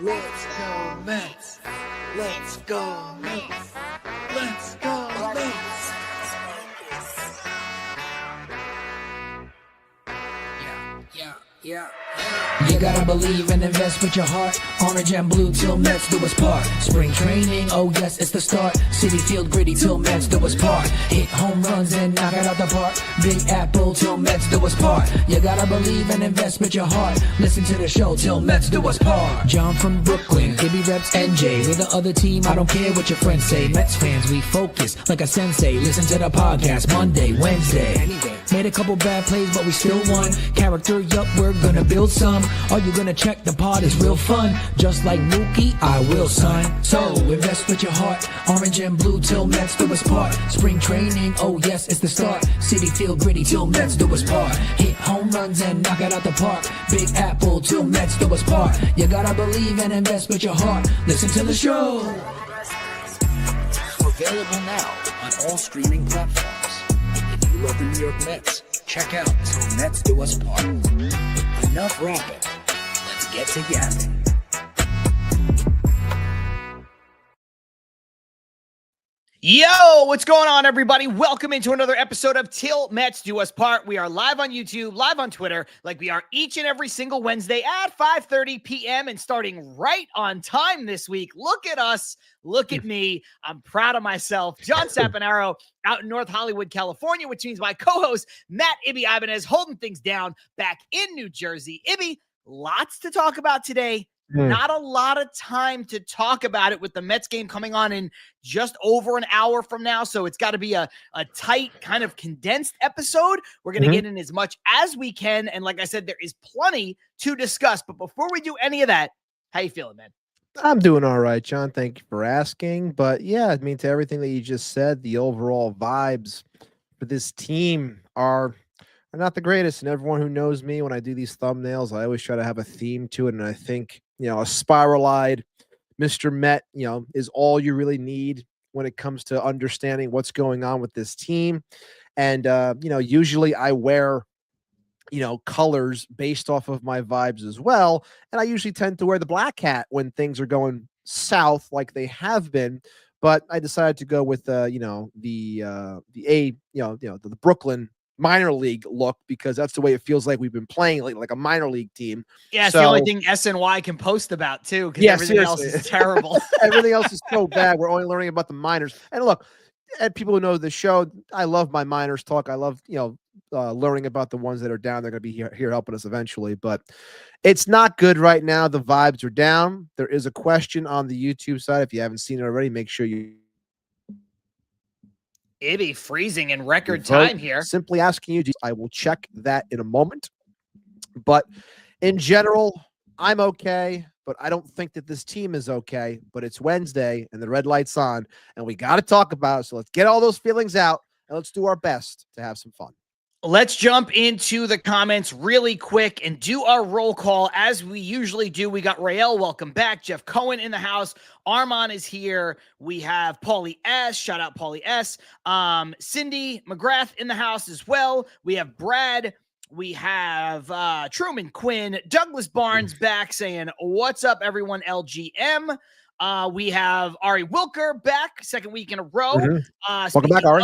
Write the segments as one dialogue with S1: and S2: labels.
S1: Let's go Mets. Let's go Mets. Let's go Mets. Yeah.
S2: You gotta believe and invest with your heart. Orange and blue till Mets do us part. Spring training, oh yes, it's the start. City Field gritty till Mets do us part. Hit home runs and knock it out the park. Big Apple till Mets do us part. You gotta believe and invest with your heart. Listen to the show till Mets do us part. John from Brooklyn, Gibby reps NJ. We're the other team, I don't care what your friends say. Mets fans, we focus like a sensei. Listen to the podcast Monday, Wednesday. Made a couple bad plays, but we still won. Character, yup, we're gonna build some. Are you gonna check the pod? Is real fun. Just like Mookie, I will, son. So invest with your heart. Orange and blue till Mets do us part. Spring training, oh yes, it's the start. City Field gritty till Mets do us part. Hit home runs and knock it out the park. Big Apple till Mets do us part. You gotta believe and invest with your heart. Listen to the show.
S1: Available now on all streaming platforms. If you love the New York Mets, check out Till Mets Do Us Part. Enough rapping. Let's get to yapping.
S3: Yo, what's going on, everybody? Welcome into another episode of Till Mets Do Us Part. We are live on YouTube, live on Twitter, like we are each and every single Wednesday at 5:30 p.m. and starting right on time this week. Look at us. Look at me. I'm proud of myself. John Saponaro out in North Hollywood, California, which means my co-host, Matt Ibanez, holding things down back in New Jersey. Ibby, lots to talk about today. Not a lot of time to talk about it with the Mets game coming on in just over an hour from now. So it's got to be a tight kind of condensed episode. We're going to get in as much as we can. And like I said, there is plenty to discuss. But before we do any of that, how you feeling, man?
S4: I'm doing all right, John. Thank you for asking. But yeah, I mean, to everything that you just said, the overall vibes for this team are not the greatest. And everyone who knows me, when I do these thumbnails, I always try to have a theme to it. And I think, a spiral-eyed Mr. Met, is all you really need when it comes to understanding what's going on with this team. And, usually I wear, colors based off of my vibes as well. And I usually tend to wear the black hat when things are going south like they have been. But I decided to go with, the Brooklyn minor league look, because that's the way it feels like we've been playing like a minor league team.
S3: Yeah, it's the only thing SNY can post about too, because everything else is terrible.
S4: Everything else is so bad. We're only learning about the minors. And look, and people who know the show, I love my minors talk. I love, learning about the ones that are down. They're going to be here helping us eventually, but it's not good right now. The vibes are down. There is a question on the YouTube side. If you haven't seen it already, make sure you
S3: It'd be freezing in record time here.
S4: Simply asking you, I will check that in a moment. But in general, I'm okay, but I don't think that this team is okay. But it's Wednesday and the red light's on, and we got to talk about it. So let's get all those feelings out, and let's do our best to have some fun.
S3: Let's jump into the comments really quick and do our roll call as we usually do. We got Rael, welcome back. Jeff Cohen in the house. Armand is here. We have Paulie S. Shout out Paulie S. Cindy McGrath in the house as well. We have Brad. We have Truman Quinn. Douglas Barnes back saying, what's up, everyone, LGM. We have Ari Wilker back, second week in a row.
S4: Welcome back, Ari.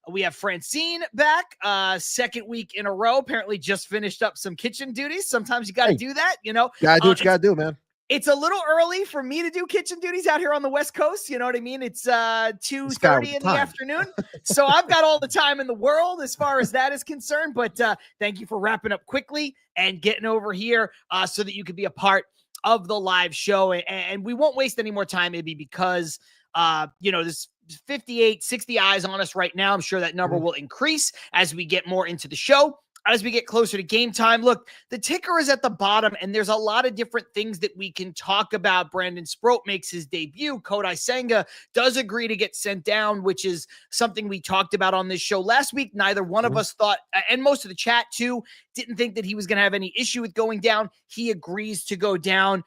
S3: We have Francine back, second week in a row. Apparently just finished up some kitchen duties. Sometimes you got to do that,
S4: Gotta do what you got to do, man.
S3: It's a little early for me to do kitchen duties out here on the West Coast. You know what I mean? It's 2:30 in the afternoon. So I've got all the time in the world as far as that is concerned. But thank you for wrapping up quickly and getting over here so that you could be a part of the live show. And we won't waste any more time, maybe, because, there's 58, 60 eyes on us right now. I'm sure that number will increase as we get more into the show, as we get closer to game time. Look, the ticker is at the bottom, and there's a lot of different things that we can talk about. Brandon Sproat makes his debut. Kodai Senga does agree to get sent down, which is something we talked about on this show last week. Neither one of us thought, and most of the chat too, didn't think that he was going to have any issue with going down. He agrees to go down.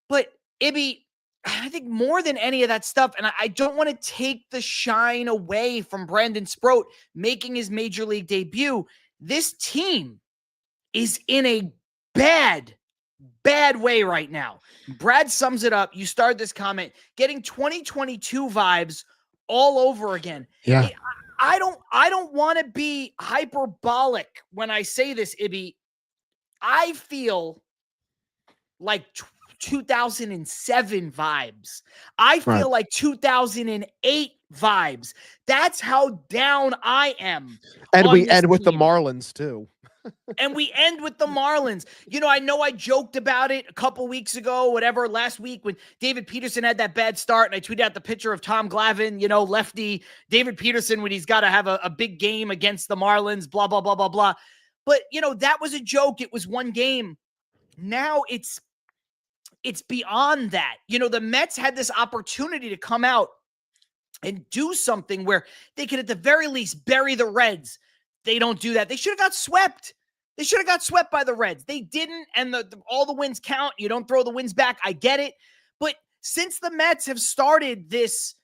S3: But Ibby, I think more than any of that stuff, and I don't want to take the shine away from Brandon Sproat making his major league debut, this team is in a bad bad way right now. Brad sums it up. You started this comment, getting 2022 vibes all over again.
S4: Yeah.
S3: I don't want to be hyperbolic when I say this, Ibby. I feel like 2007 vibes. I feel like 2008 vibes. That's how down I am.
S4: And we end with the Marlins too.
S3: And we end with the Marlins. You know I joked about it a couple weeks ago, whatever, last week when David Peterson had that bad start, and I tweeted out the picture of Tom Glavine, lefty David Peterson when he's got to have a big game against the Marlins, blah, blah, blah, blah, blah. But, that was a joke. It was one game. Now it's beyond that. The Mets had this opportunity to come out and do something where they could at the very least bury the Reds. They don't do that. They should have got swept. They should have got swept by the Reds. They didn't, and all the wins count. You don't throw the wins back. I get it. But since the Mets have started this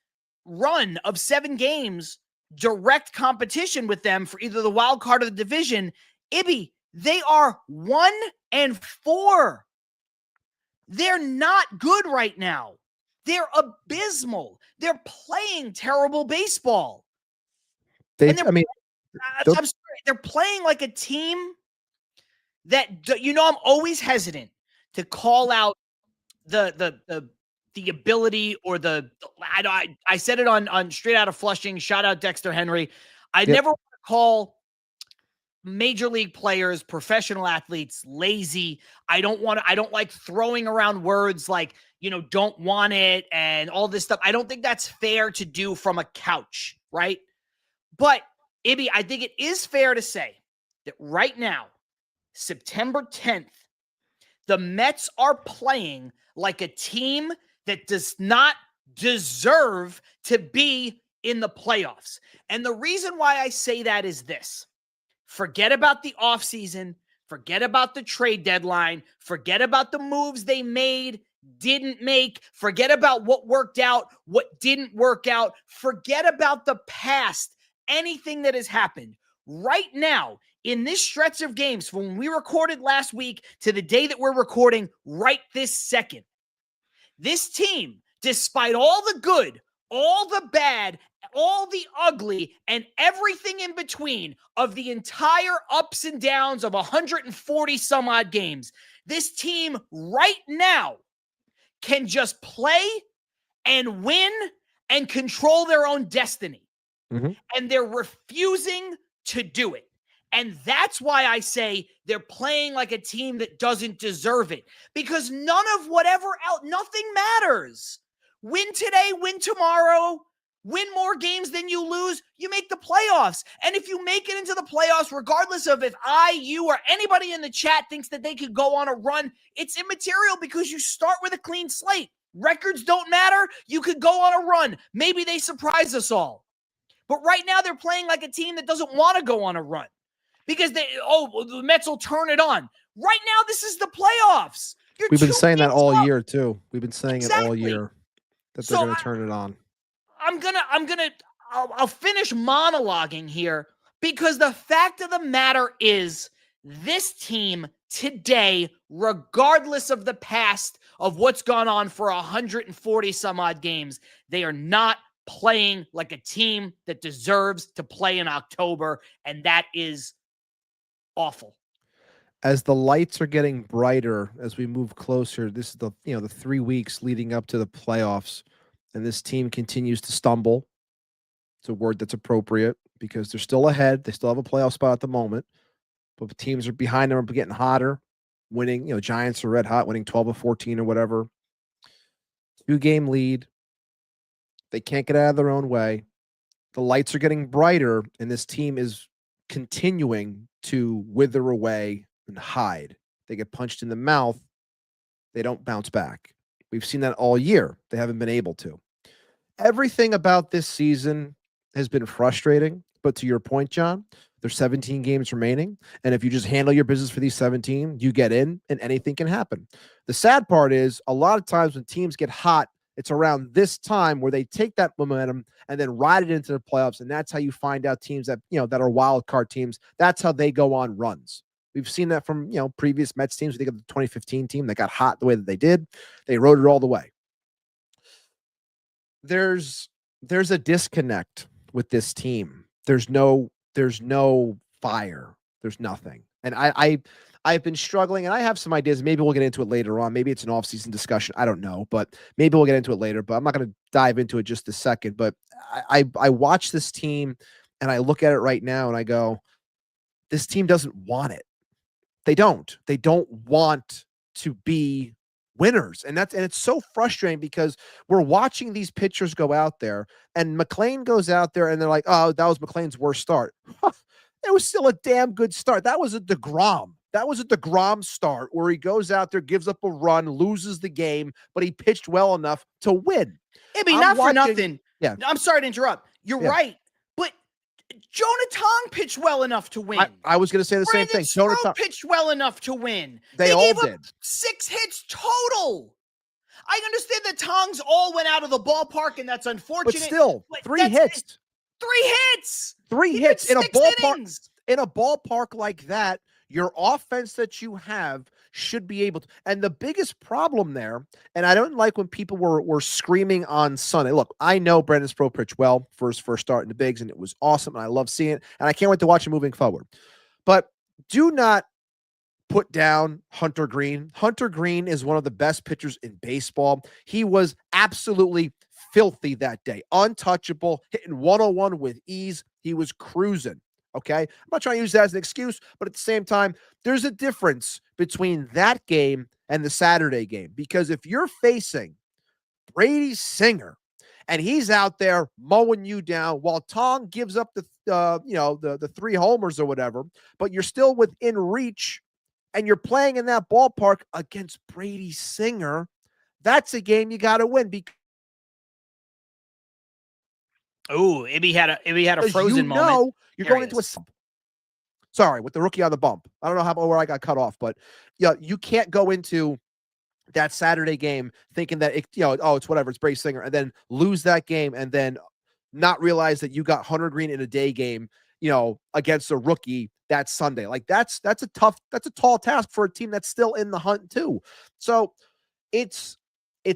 S3: run of 7 games, direct competition with them for either the wild card or the division, Ibby, they are 1-4. They're not good right now. They're abysmal. They're playing terrible baseball. I'm sorry, they're playing like a team that, I'm always hesitant to call out the ability or I said it on Straight Out of Flushing. Shout out Dexter Henry. I never want to call major league players, professional athletes lazy. I don't like throwing around words like, don't want it and all this stuff. I don't think that's fair to do from a couch, right? But Ibby, I think it is fair to say that right now, September 10th, the Mets are playing like a team that does not deserve to be in the playoffs. And the reason why I say that is this. Forget about the offseason. Forget about the trade deadline. Forget about the moves they made, didn't make. Forget about what worked out, what didn't work out. Forget about the past. Anything that has happened right now in this stretch of games from when we recorded last week to the day that we're recording right this second, this team, despite all the good, all the bad, all the ugly, and everything in between of the entire ups and downs of 140 some odd games, this team right now can just play and win and control their own destiny. Mm-hmm. And they're refusing to do it. And that's why I say they're playing like a team that doesn't deserve it. Because none of whatever else, nothing matters. Win today, win tomorrow, win more games than you lose, you make the playoffs. And if you make it into the playoffs, regardless of if you, or anybody in the chat thinks that they could go on a run, it's immaterial because you start with a clean slate. Records don't matter. You could go on a run. Maybe they surprise us all. But right now they're playing like a team that doesn't want to go on a run because the Mets will turn it on. Right now, this is the playoffs.
S4: We've been saying that all year too. We've been saying it all year that they're going to turn it on.
S3: I'll finish monologuing here because the fact of the matter is this team today, regardless of the past of what's gone on for 140 some odd games, they are not playing like a team that deserves to play in October, and that is awful.
S4: As the lights are getting brighter as we move closer, this is the 3 weeks leading up to the playoffs, and this team continues to stumble. It's a word that's appropriate because they're still ahead. They still have a playoff spot at the moment, but the teams are behind them are getting hotter, winning. Giants are red hot, winning 12 of 14 or whatever. 2-game lead. They can't get out of their own way. The lights are getting brighter, and this team is continuing to wither away and hide. They get punched in the mouth. They don't bounce back. We've seen that all year. They haven't been able to. Everything about this season has been frustrating, but to your point, John, there's 17 games remaining, and if you just handle your business for these 17, you get in, and anything can happen. The sad part is a lot of times when teams get hot, it's around this time where they take that momentum and then ride it into the playoffs. And that's how you find out teams that, that are wild card teams. That's how they go on runs. We've seen that from, previous Mets teams. We think of the 2015 team that got hot the way that they did. They rode it all the way. There's a disconnect with this team. There's no fire. There's nothing. And I've been struggling, and I have some ideas. Maybe we'll get into it later on. Maybe it's an off-season discussion. I don't know, but maybe we'll get into it later. But I'm not going to dive into it just a second. But I watch this team, and I look at it right now, and I go, this team doesn't want it. They don't. They don't want to be winners. And it's so frustrating because we're watching these pitchers go out there, and McLean goes out there and they're like, oh, that was McLean's worst start. It was still a damn good start. That was a DeGrom. That was a DeGrom start where he goes out there, gives up a run, loses the game, but he pitched well enough to win.
S3: For nothing.
S4: Yeah.
S3: I'm sorry to interrupt. You're right. But Jonah Tong pitched well enough to win.
S4: I was going to say the same thing.
S3: Jonah Tong pitched well enough to win.
S4: They all
S3: gave
S4: did.
S3: Up 6 hits total. I understand that Tongs all went out of the ballpark, and that's unfortunate.
S4: But still, 3 hits.
S3: 3 hits.
S4: 3 hits in a ballpark.
S3: Innings.
S4: In a ballpark like that, your offense that you have should be able to. And the biggest problem there, and I don't like when people were screaming on Sunday. Look, I know Brandon Sproat pitched well for his first start in the bigs, and it was awesome, and I love seeing it, and I can't wait to watch it moving forward. But do not put down Hunter Green. Hunter Green is one of the best pitchers in baseball. He was absolutely filthy that day. Untouchable, hitting 101 with ease. He was cruising. Okay. I'm not trying to use that as an excuse, but at the same time, there's a difference between that game and the Saturday game, because if you're facing Brady Singer and he's out there mowing you down while Tong gives up the 3 homers or whatever, but you're still within reach and you're playing in that ballpark against Brady Singer, that's a game you got to win.
S3: Oh, Ibby had a frozen moment.
S4: You're going into with the rookie on the bump. I don't know where I got cut off, but you can't go into that Saturday game thinking that it's whatever, it's Brady Singer, and then lose that game and then not realize that you got Hunter Green in a day game, against a rookie that Sunday. Like that's a tall task for a team that's still in the hunt too. So it's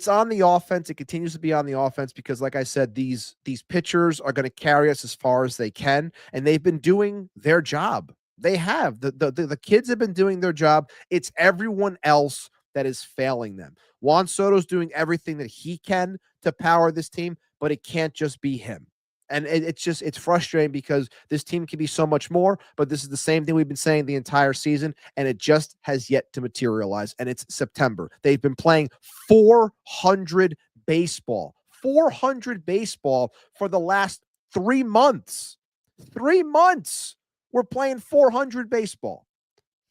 S4: on the offense. It continues to be on the offense because, like I said, these pitchers are going to carry us as far as they can, and they've been doing their job. They have. The kids have been doing their job. It's everyone else that is failing them. Juan Soto's doing everything that he can to power this team, but it can't just be him. And it's frustrating because this team can be so much more, but this is the same thing we've been saying the entire season, and it just has yet to materialize. And it's September. They've been playing 400 baseball for the last 3 months. 3 months we're playing 400 baseball.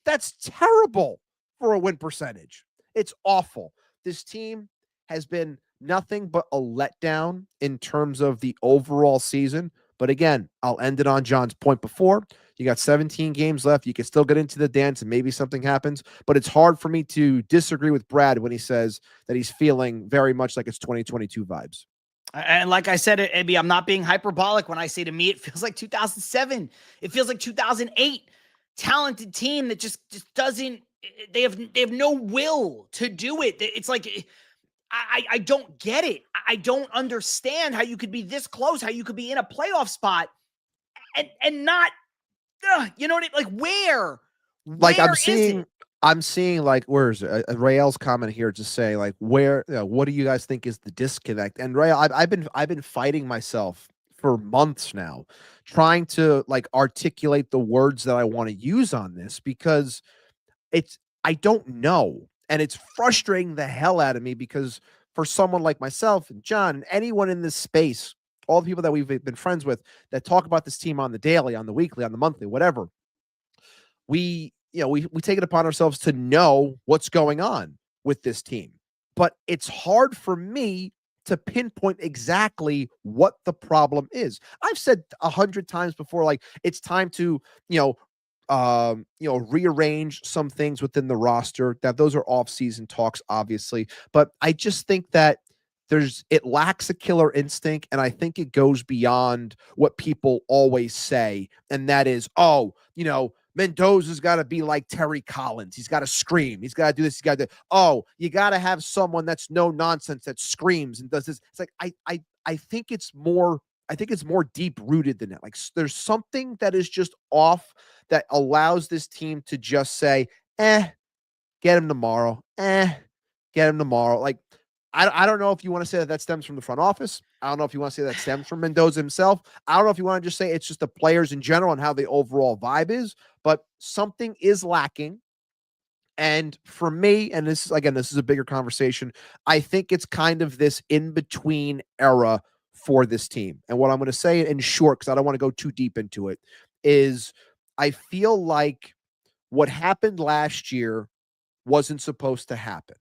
S4: That's terrible for a win percentage. It's awful. This team has been nothing but a letdown in terms of the overall season. But again, I'll end it on John's point before. You got 17 games left. You can still get into the dance and maybe something happens. But it's hard for me to disagree with Brad when he says that he's feeling very much like it's 2022 vibes.
S3: And like I said, Abby, I'm not being hyperbolic when I say to me it feels like 2007. It feels like 2008. Talented team that just doesn't. They have no will to do it. It's like I don't get it. I don't understand how you could be this close, how you could be in a playoff spot and not, you know what I mean? Like where?
S4: Like I'm seeing like, where is it? Rael's comment here just saying like, where, what do you guys think is the disconnect? And Rael, I've been fighting myself for months now, trying to like articulate the words that I want to use on this because I don't know. And it's frustrating the hell out of me because for someone like myself and John and anyone in this space, all the people that we've been friends with that talk about this team on the daily, on the weekly, on the monthly, whatever, we take it upon ourselves to know what's going on with this team. But it's hard for me to pinpoint exactly what the problem is. I've said 100 times before, like it's time to, rearrange some things within the roster. That those are off-season talks, obviously. But I just think that it lacks a killer instinct, and I think it goes beyond what people always say, and that is, Mendoza's got to be like Terry Collins. He's got to scream. He's got to do this. He's got to, oh, you got to have someone that's no nonsense, that screams and does this. It's like, I think it's more deep rooted than that. Like there's something that is just off that allows this team to just say, get him tomorrow. Get him tomorrow. Like, I don't know if you want to say that stems from the front office. I don't know if you want to say that stems from Mendoza himself. I don't know if you want to just say it's just the players in general and how the overall vibe is, but something is lacking. And for me, and this is a bigger conversation, I think it's kind of this in-between era for this team. And what I'm going to say in short, because I don't want to go too deep into it, is I feel like what happened last year wasn't supposed to happen.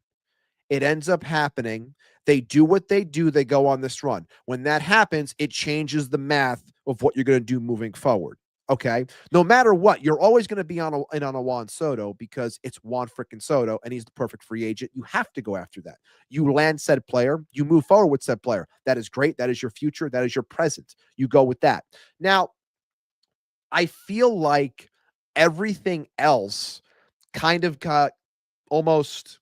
S4: It ends up happening. They do what they do. They go on this run. When that happens, it changes the math of what you're going to do moving forward. Okay. No matter what, you're always going to be on a Juan Soto because it's Juan freaking Soto and he's the perfect free agent. You have to go after that. You land said player. You move forward with said player. That is great. That is your future. That is your present. You go with that. Now, I feel like everything else kind of got almost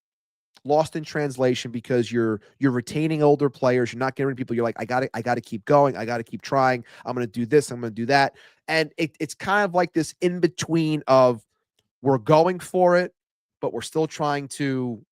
S4: lost in translation because you're retaining older players. You're not getting rid of people. You're like, I got to keep going. I got to keep trying. I'm going to do this. I'm going to do that. And it's kind of like this in between of we're going for it, but we're still trying to,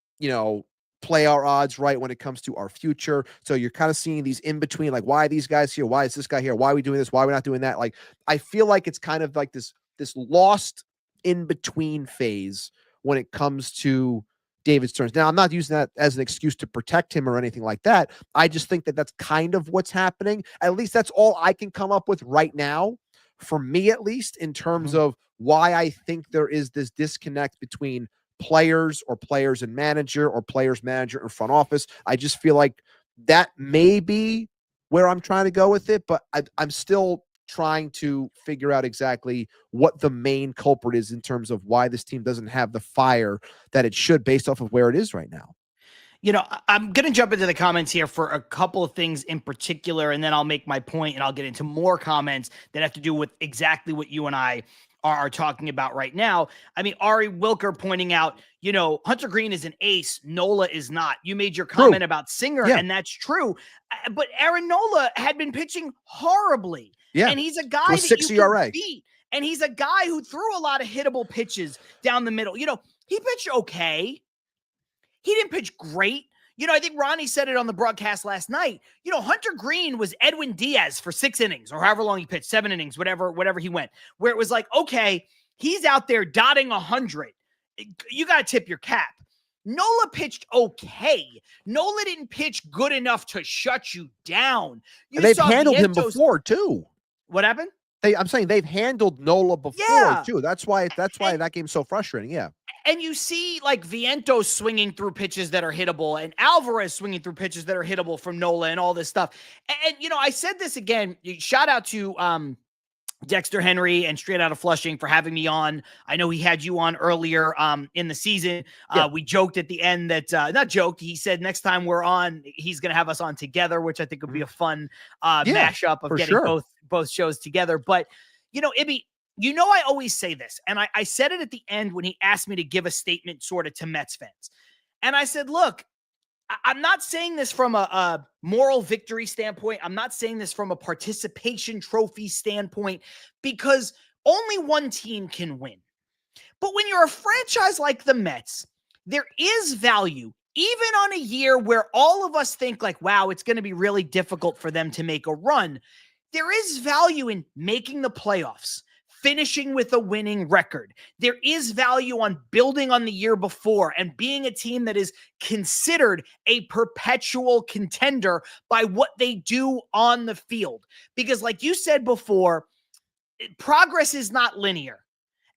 S4: play our odds right when it comes to our future. So you're kind of seeing these in between, like, why are these guys here? Why is this guy here? Why are we doing this? Why are we not doing that? Like, I feel like it's kind of like this lost in between phase when it comes to David Stearns. Now, I'm not using that as an excuse to protect him or anything like that. I just think that that's kind of what's happening. At least that's all I can come up with right now, for me at least, in terms of why I think there is this disconnect between players and manager or players, manager, and front office. I just feel like that may be where I'm trying to go with it, but I'm still trying to figure out exactly what the main culprit is in terms of why this team doesn't have the fire that it should based off of where it is right now.
S3: I'm going to jump into the comments here for a couple of things in particular, and then I'll make my point and I'll get into more comments that have to do with exactly what you and I are talking about right now. I mean, Ari Wilker pointing out, Hunter Green is an ace. Nola is not. You made your comment about Singer, and that's true. But Aaron Nola had been pitching horribly.
S4: Yeah.
S3: And he's a guy that
S4: 6
S3: you
S4: ERA.
S3: can beat. And he's a guy who threw a lot of hittable pitches down the middle. He pitched okay. He didn't pitch great. I think Ronnie said it on the broadcast last night. Hunter Green was Edwin Diaz for 6 innings or however long he pitched, 7 innings, whatever he went, where it was like, okay, he's out there dotting 100. You got to tip your cap. Nola pitched okay. Nola didn't pitch good enough to shut you down.
S4: They've handled him before too.
S3: What happened?
S4: I'm saying they've handled Nola before too. That's why that game's so frustrating. Yeah.
S3: And you see like Vientos swinging through pitches that are hittable and Alvarez swinging through pitches that are hittable from Nola and all this stuff. And I said this again, shout out to Dexter Henry and Straight Outta Flushing for having me on. I know he had you on earlier in the season. We joked at the end that, not joked, he said next time we're on, he's going to have us on together, which I think would be a fun mashup of getting both shows together. But, Ibby, I always say this, and I said it at the end when he asked me to give a statement sort of to Mets fans. And I said, look, I'm not saying this from a moral victory standpoint. I'm not saying this from a participation trophy standpoint, because only one team can win. But when you're a franchise like the Mets, there is value, even on a year where all of us think like, wow, it's going to be really difficult for them to make a run. There is value in making the playoffs, finishing with a winning record. There is value on building on the year before and being a team that is considered a perpetual contender by what they do on the field. Because like you said before, progress is not linear.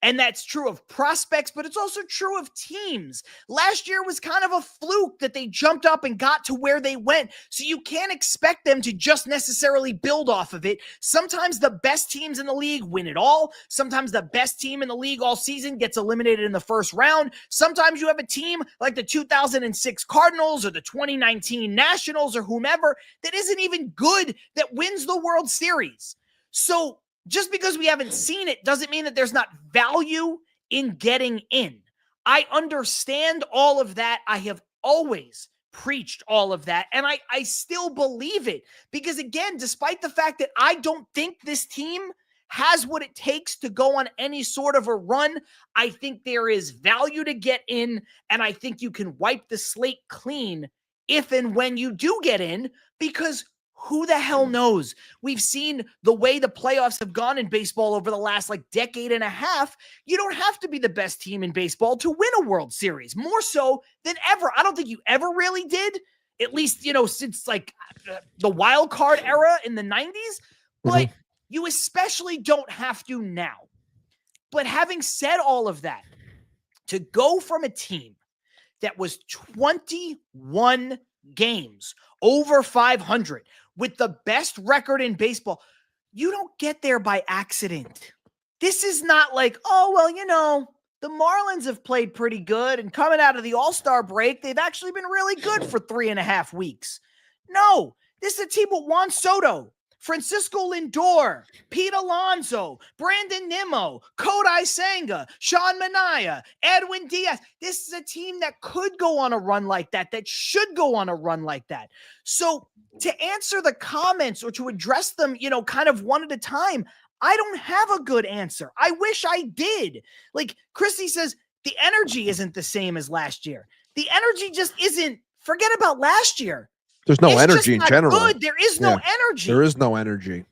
S3: And that's true of prospects, but it's also true of teams. Last year was kind of a fluke that they jumped up and got to where they went. So you can't expect them to just necessarily build off of it. Sometimes the best teams in the league win it all. Sometimes the best team in the league all season gets eliminated in the first round. Sometimes you have a team like the 2006 Cardinals or the 2019 Nationals or whomever that isn't even good that wins the World Series. So just because we haven't seen it doesn't mean that there's not value in getting in. I understand all of that. I have always preached all of that, and I still believe it, because again, despite the fact that I don't think this team has what it takes to go on any sort of a run, I think there is value to get in, and I think you can wipe the slate clean if and when you do get in, because who the hell knows? We've seen the way the playoffs have gone in baseball over the last decade and a half. You don't have to be the best team in baseball to win a World Series, more so than ever. I don't think you ever really did, at least, since the wild card era in the 90s, but you especially don't have to now. But having said all of that, to go from a team that was 21 games over 500 with the best record in baseball, you don't get there by accident. This is not like, the Marlins have played pretty good, and coming out of the All-Star break, they've actually been really good for 3.5 weeks. No, this is a team with Juan Soto, Francisco Lindor, Pete Alonso, Brandon Nimmo, Kodai Senga, Sean Manaea, Edwin Diaz. This is a team that could go on a run like that should go on a run like that. So to answer the comments or to address them, kind of one at a time, I don't have a good answer. I wish I did. Like Christy says, the energy isn't the same as last year. The energy just isn't. Forget about last year.
S4: There's no energy in general.
S3: Good. There is no energy.
S4: There is no energy.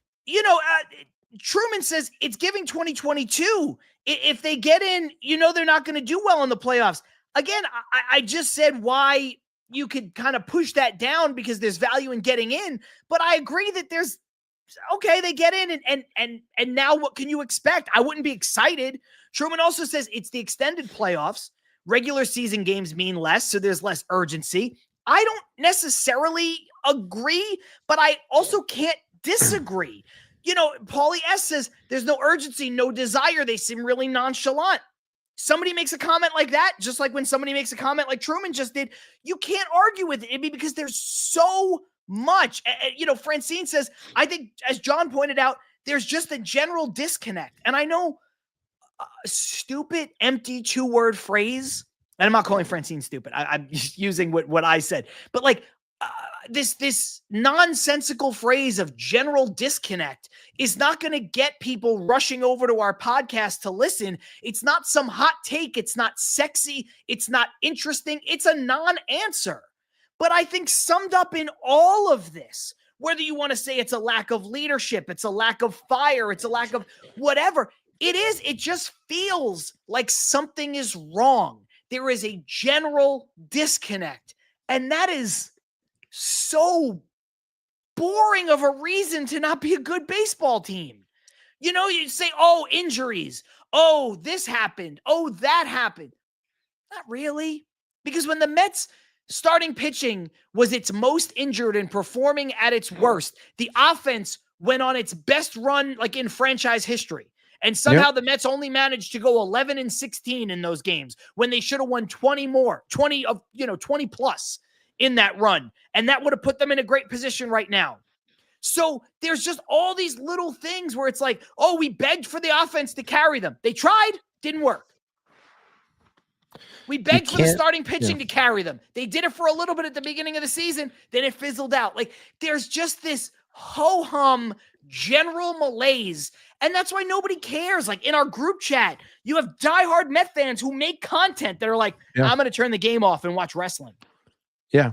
S3: Truman says it's giving 2022. If they get in, they're not going to do well in the playoffs. Again, I just said why you could kind of push that down, because there's value in getting in. But I agree that they get in, and now what can you expect? I wouldn't be excited. Truman also says it's the extended playoffs. Regular season games mean less, so there's less urgency. I don't necessarily agree, but I also can't disagree. Paulie S says there's no urgency, no desire. They seem really nonchalant. Somebody makes a comment like that, just like when somebody makes a comment like Truman just did, you can't argue with it, because there's so much. Francine says, I think, as John pointed out, there's just a general disconnect. And I know a stupid, empty 2-word phrase, and I'm not calling Francine stupid. I'm just using what I said. But this nonsensical phrase of general disconnect is not going to get people rushing over to our podcast to listen. It's not some hot take. It's not sexy. It's not interesting. It's a non-answer. But I think summed up in all of this, whether you want to say it's a lack of leadership, it's a lack of fire, it's a lack of whatever, it just feels like something is wrong. There is a general disconnect, and that is so boring of a reason to not be a good baseball team. You say, oh, injuries. Oh, this happened. Oh, that happened. Not really. Because when the Mets starting pitching was its most injured and performing at its worst, the offense went on its best run in franchise history. And somehow the Mets only managed to go 11-16 in those games when they should have won 20 plus in that run. And that would have put them in a great position right now. So there's just all these little things where it's like, oh, we begged for the offense to carry them. They tried, didn't work. We begged for the starting pitching to carry them. They did it for a little bit at the beginning of the season. Then it fizzled out. There's just this ho-hum general malaise. And that's why nobody cares. In our group chat, you have diehard Met fans who make content that are like, I'm going to turn the game off and watch wrestling.
S4: Yeah.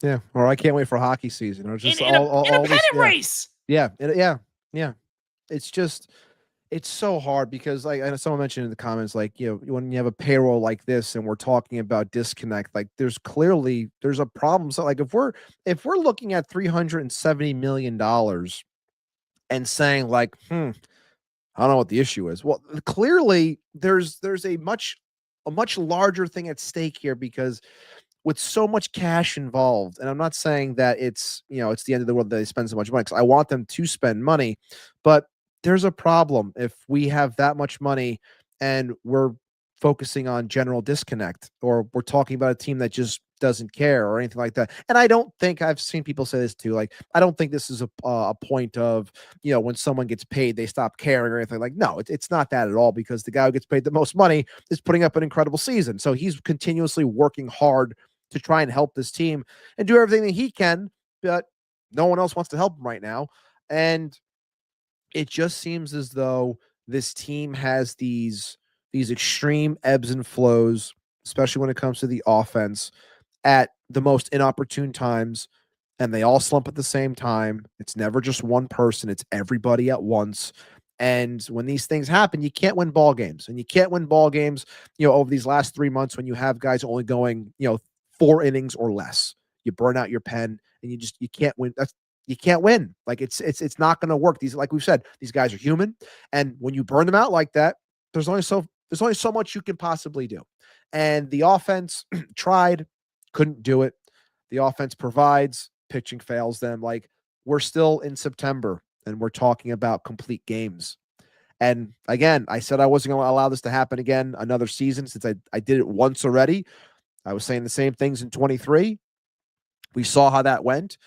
S4: Yeah. Or I can't wait for hockey season. Or just
S3: in a pennant race.
S4: Yeah. Yeah. It's just, it's so hard because I know someone mentioned in the comments, when you have a payroll like this and we're talking about disconnect, there's a problem. So if we're looking at $370 million and saying I don't know what the issue is. Well, clearly there's a much larger thing at stake here, because with so much cash involved, and I'm not saying that it's the end of the world that they spend so much money, because I want them to spend money, but there's a problem if we have that much money and we're focusing on general disconnect, or we're talking about a team that just doesn't care or anything like that. And I don't think I've seen people say this too. Like, I don't think this is a point of, when someone gets paid, they stop caring or anything. Like, no, it's not that at all, because the guy who gets paid the most money is putting up an incredible season. So he's continuously working hard to try and help this team and do everything that he can, but no one else wants to help him right now. And it just seems as though this team has these extreme ebbs and flows, especially when it comes to the offense, at the most inopportune times, and they all slump at the same time. It's never just one person, it's everybody at once. And when these things happen, you can't win ball games. And you can't win ball games, over these last 3 months when you have guys only going, 4 innings or less. You burn out your pen and you can't win. You can't win. Like, it's not going to work. Like we've said, these guys are human. And when you burn them out like that, there's only so much you can possibly do. And the offense tried, couldn't do it. The offense provides, pitching fails them. Like, we're still in September and we're talking about complete games. And again, I said I wasn't going to allow this to happen again another season, since I did it once already. I was saying the same things in 23. We saw how that went.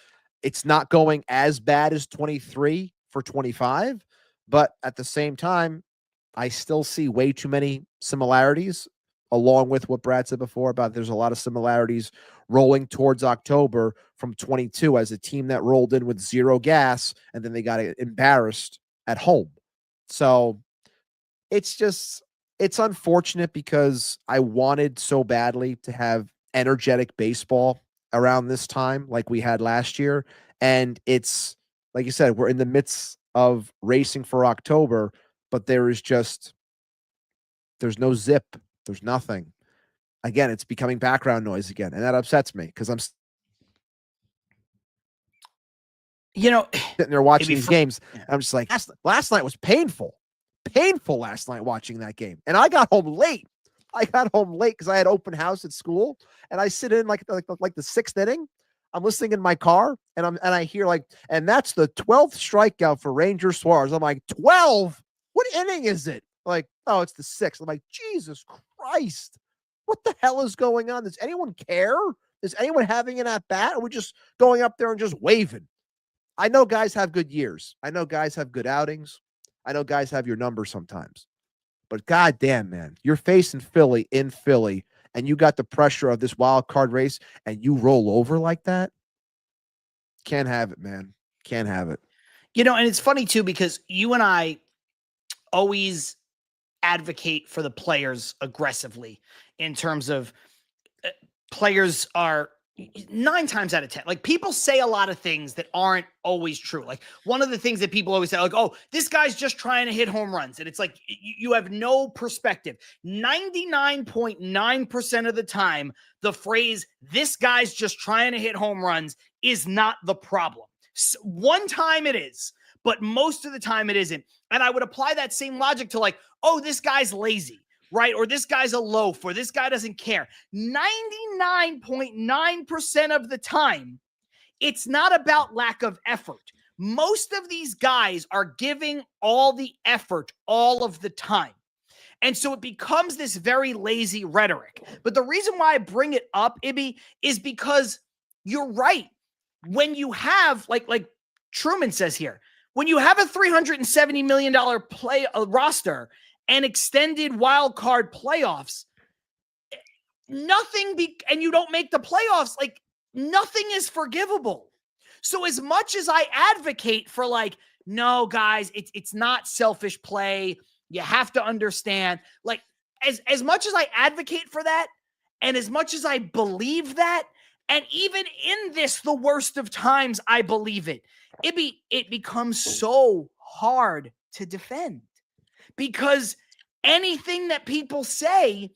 S4: It's not going as bad as 23 for 25, but at the same time, I still see way too many similarities, along with what Brad said before about there's a lot of similarities rolling towards October from 22 as a team that rolled in with 0 gas and then they got embarrassed at home. So it's unfortunate, because I wanted so badly to have energetic baseball around this time like we had last year. And it's, like you said, we're in the midst of racing for October, but there's no zip. There's nothing. Again, it's becoming background noise again. And that upsets me, because I'm sitting there watching these games. And I'm just like, last night was painful last night watching that game. And I got home late. Because I had open house at school, and I sit in like the 6th inning. I'm listening in my car, and I hear and that's the 12th strikeout for Ranger Suarez. I'm like, 12? What inning is it? Like, oh, it's the 6th. I'm like, Jesus Christ, what the hell is going on? Does anyone care? Is anyone having an at bat? Or are we just going up there and just waving? I know guys have good years. I know guys have good outings. I know guys have your number sometimes. But goddamn, man, you're facing Philly in Philly, and you got the pressure of this wild card race, and you roll over like that. Can't have it, man. Can't have it.
S3: And it's funny too, because you and I always advocate for the players aggressively, in terms of players are 9 times out of 10. Like, people say a lot of things that aren't always true. Like, one of the things that people always say, like, oh, this guy's just trying to hit home runs. And it's like, you have no perspective. 99.9% of the time, the phrase, this guy's just trying to hit home runs, is not the problem. One time it is, but most of the time it isn't. And I would apply that same logic to, like, oh, this guy's lazy, right? Or this guy's a loaf, or this guy doesn't care. 99.9% of the time, it's not about lack of effort. Most of these guys are giving all the effort all of the time. And so it becomes this very lazy rhetoric. But the reason why I bring it up, Ibby, is because you're right. When you have, like Truman says here, when you have a $370 million roster and extended wild card playoffs, and you don't make the playoffs, like, nothing is forgivable. So as much as I advocate for, like, no, guys, it's not selfish play, you have to understand, like, as much as I advocate for that, and as much as I believe that, and even in this, the worst of times, I believe it, it becomes so hard to defend. Because anything that people say,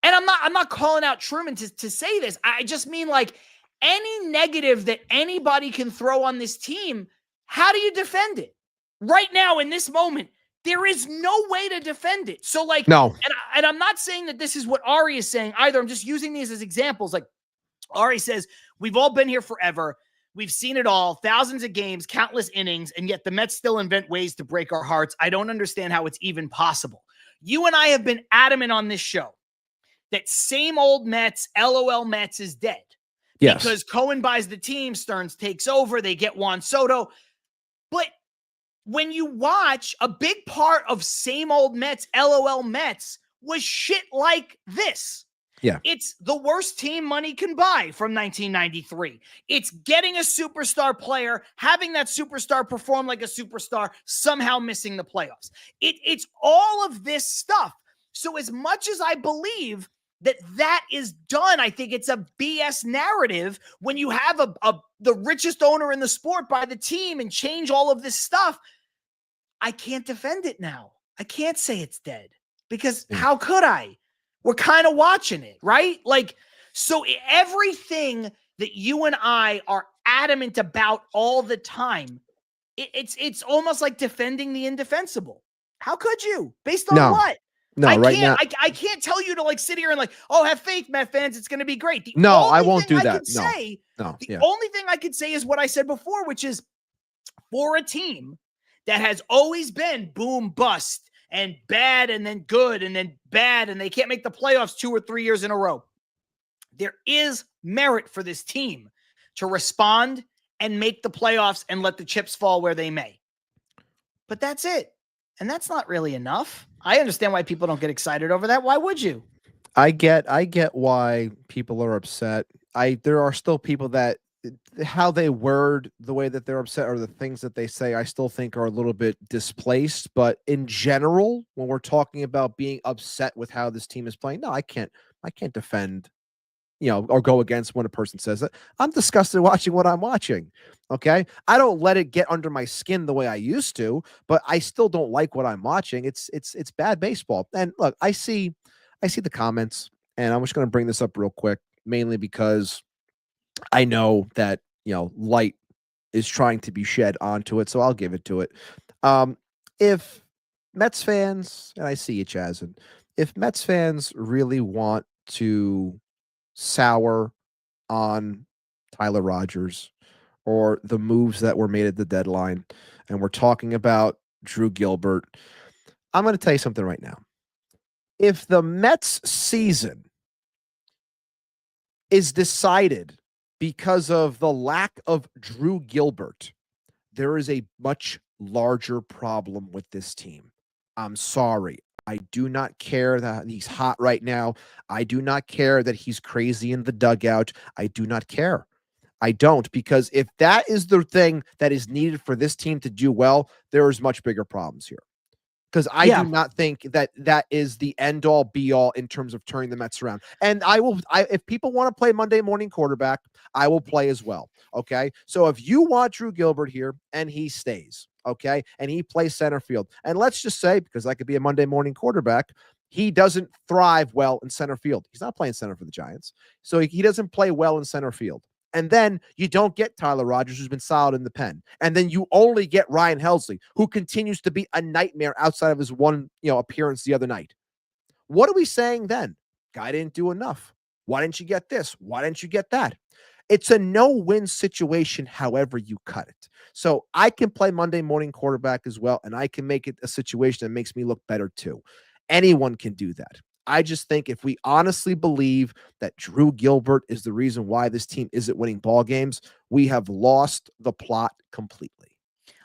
S3: and I'm not calling out Truman to say this, I just mean, like, any negative that anybody can throw on this team, how do you defend it? Right now, in this moment, there is no way to defend it. So, like,
S4: no.
S3: And I'm not saying that this is what Ari is saying either. I'm just using these as examples. Like, Ari says, we've all been here forever. We've seen it all, thousands of games, countless innings, and yet the Mets still invent ways to break our hearts. I don't understand how it's even possible. You and I have been adamant on this show that same old Mets, LOL Mets is dead.
S4: Yes.
S3: Because Cohen buys the team, Stearns takes over, they get Juan Soto. But when you watch, a big part of same old Mets, LOL Mets, was shit like this.
S4: Yeah.
S3: It's the worst team money can buy from 1993. It's getting a superstar player, having that superstar perform like a superstar, somehow missing the playoffs. It's all of this stuff. So as much as I believe that is done, I think it's a BS narrative when you have the richest owner in the sport buy the team and change all of this stuff. I can't defend it now. I can't say it's dead because how could I? We're kind of watching it, right? Like, so everything that you and I are adamant about all the time, it's almost like defending the indefensible. How could you? Based on what?
S4: No,
S3: I can't tell you to like sit here and like, oh, have faith, Met fans. It's going to be great.
S4: I won't do that.
S3: The only thing I could say is what I said before, which is for a team that has always been boom, bust, and bad, and then good, and then bad, and they can't make the playoffs 2 or 3 years in a row. There is merit for this team to respond and make the playoffs and let the chips fall where they may. But that's it. And that's not really enough. I understand why people don't get excited over that. Why would you?
S4: I get why people are upset. There are still people that how they word the way that they're upset or the things that they say, I still think are a little bit displaced. But in general, when we're talking about being upset with how this team is playing, no, I can't defend, or go against when a person says that. I'm disgusted watching what I'm watching. Okay. I don't let it get under my skin the way I used to, but I still don't like what I'm watching. It's bad baseball. And look, I see the comments, and I'm just going to bring this up real quick, mainly because I know that, light is trying to be shed onto it, so I'll give it to it. If Mets fans, and I see you, Chazin, if Mets fans really want to sour on Tyler Rogers or the moves that were made at the deadline, and we're talking about Drew Gilbert, I'm going to tell you something right now. If the Mets season is decided because of the lack of Drew Gilbert, there is a much larger problem with this team. I'm sorry. I do not care that he's hot right now. I do not care that he's crazy in the dugout. I do not care. I don't, because if that is the thing that is needed for this team to do well, there is much bigger problems here. Because I do not think that is the end all be all in terms of turning the Mets around. And if people want to play Monday morning quarterback, I will play as well. Okay. So if you want Drew Gilbert here and he stays, okay, and he plays center field, and let's just say, because I could be a Monday morning quarterback, he doesn't thrive well in center field. He's not playing center for the Giants. So he doesn't play well in center field. And then you don't get Tyler Rogers, who's been solid in the pen. And then you only get Ryan Helsley, who continues to be a nightmare outside of his one, appearance the other night. What are we saying then? Guy didn't do enough. Why didn't you get this? Why didn't you get that? It's a no-win situation, however you cut it. So I can play Monday morning quarterback as well, and I can make it a situation that makes me look better too. Anyone can do that. I just think if we honestly believe that Drew Gilbert is the reason why this team isn't winning ball games, we have lost the plot completely.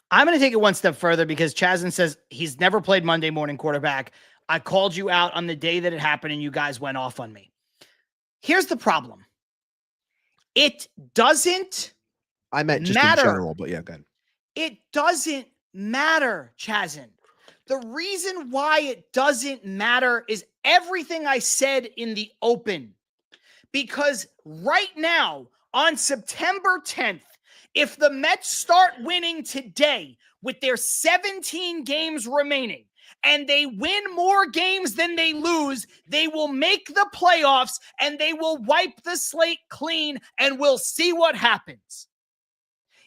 S3: I'm going to take it one step further because Chazin says he's never played Monday morning quarterback. I called you out on the day that it happened and you guys went off on me. Here's the problem. It doesn't
S4: I meant just
S3: matter.
S4: In general, but yeah, go ahead.
S3: It doesn't matter, Chazin. The reason why it doesn't matter is everything I said in the open. Because right now, on September 10th, if the Mets start winning today with their 17 games remaining, and they win more games than they lose, they will make the playoffs and they will wipe the slate clean and we'll see what happens.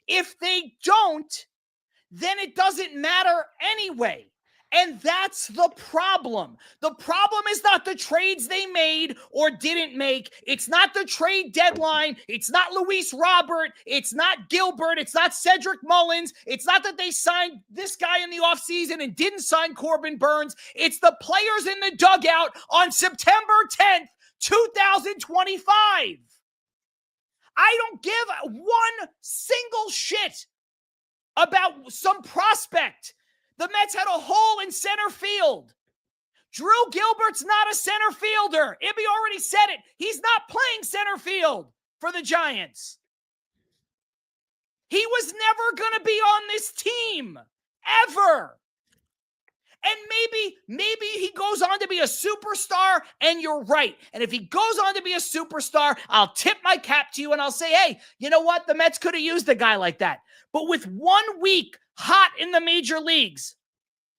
S3: If they don't, then it doesn't matter anyway. And that's the problem. The problem is not the trades they made or didn't make. It's not the trade deadline. It's not Luis Robert. It's not Gilbert. It's not Cedric Mullins. It's not that they signed this guy in the offseason and didn't sign Corbin Burns. It's the players in the dugout on September 10th 2025. I don't give one single shit about some prospect. The Mets had a hole in center field. Drew Gilbert's not a center fielder. Ibby already said it. He's not playing center field for the Giants. He was never going to be on this team, ever. And maybe he goes on to be a superstar, and you're right. And if he goes on to be a superstar, I'll tip my cap to you and I'll say, hey, you know what? The Mets could have used a guy like that. But with 1 week hot in the major leagues,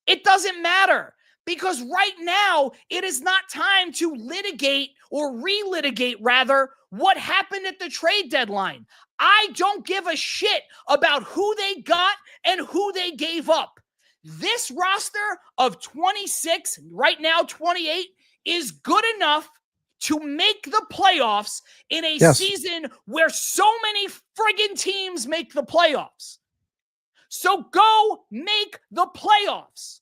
S3: it doesn't matter. Because right now, it is not time to litigate or relitigate, rather, what happened at the trade deadline. I don't give a shit about who they got and who they gave up. This roster of 26, right now 28, is good enough to make the playoffs in a season where so many friggin' teams make the playoffs. So go make the playoffs.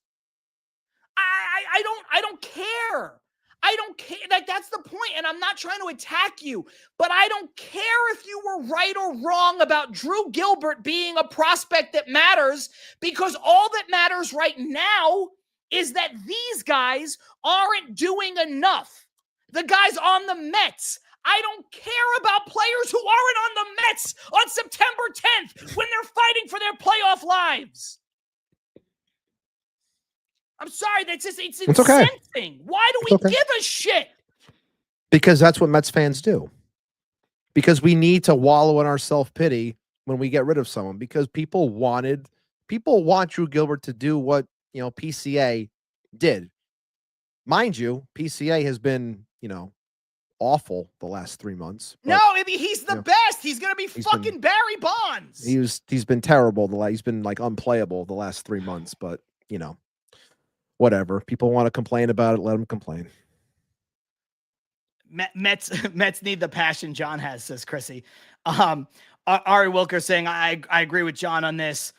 S3: I don't care. I don't care. That's the point. And I'm not trying to attack you, but I don't care if you were right or wrong about Drew Gilbert being a prospect that matters, because all that matters right now is that these guys aren't doing enough. The guys on the Mets. I don't care about players who aren't on the Mets on September 10th when they're fighting for their playoff lives. I'm sorry, it's incensing. Okay. Why do we give a shit?
S4: Because that's what Mets fans do. Because we need to wallow in our self-pity when we get rid of someone. Because people want Drew Gilbert to do what, PCA did. Mind you, PCA has been, awful the last 3 months.
S3: No, he's the best. He's gonna be fucking Barry Bonds.
S4: He's been terrible. He's been like unplayable the last 3 months, but whatever. People want to complain about it. Let them complain.
S3: Mets need the passion John has, says Chrissy. Ari Wilker saying, I agree with John on this.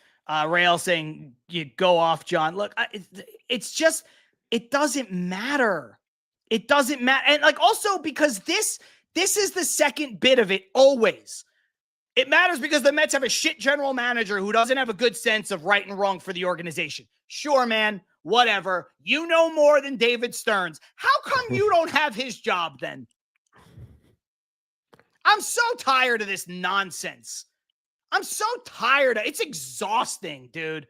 S3: Rail saying, you go off, John. Look, it's just, it doesn't matter. It doesn't matter. And also because this is the second bit of it always. It matters because the Mets have a shit general manager who doesn't have a good sense of right and wrong for the organization. Sure, man. Whatever. You know more than David Stearns. How come you don't have his job then? I'm so tired of this nonsense. I'm so tired. It's exhausting, dude.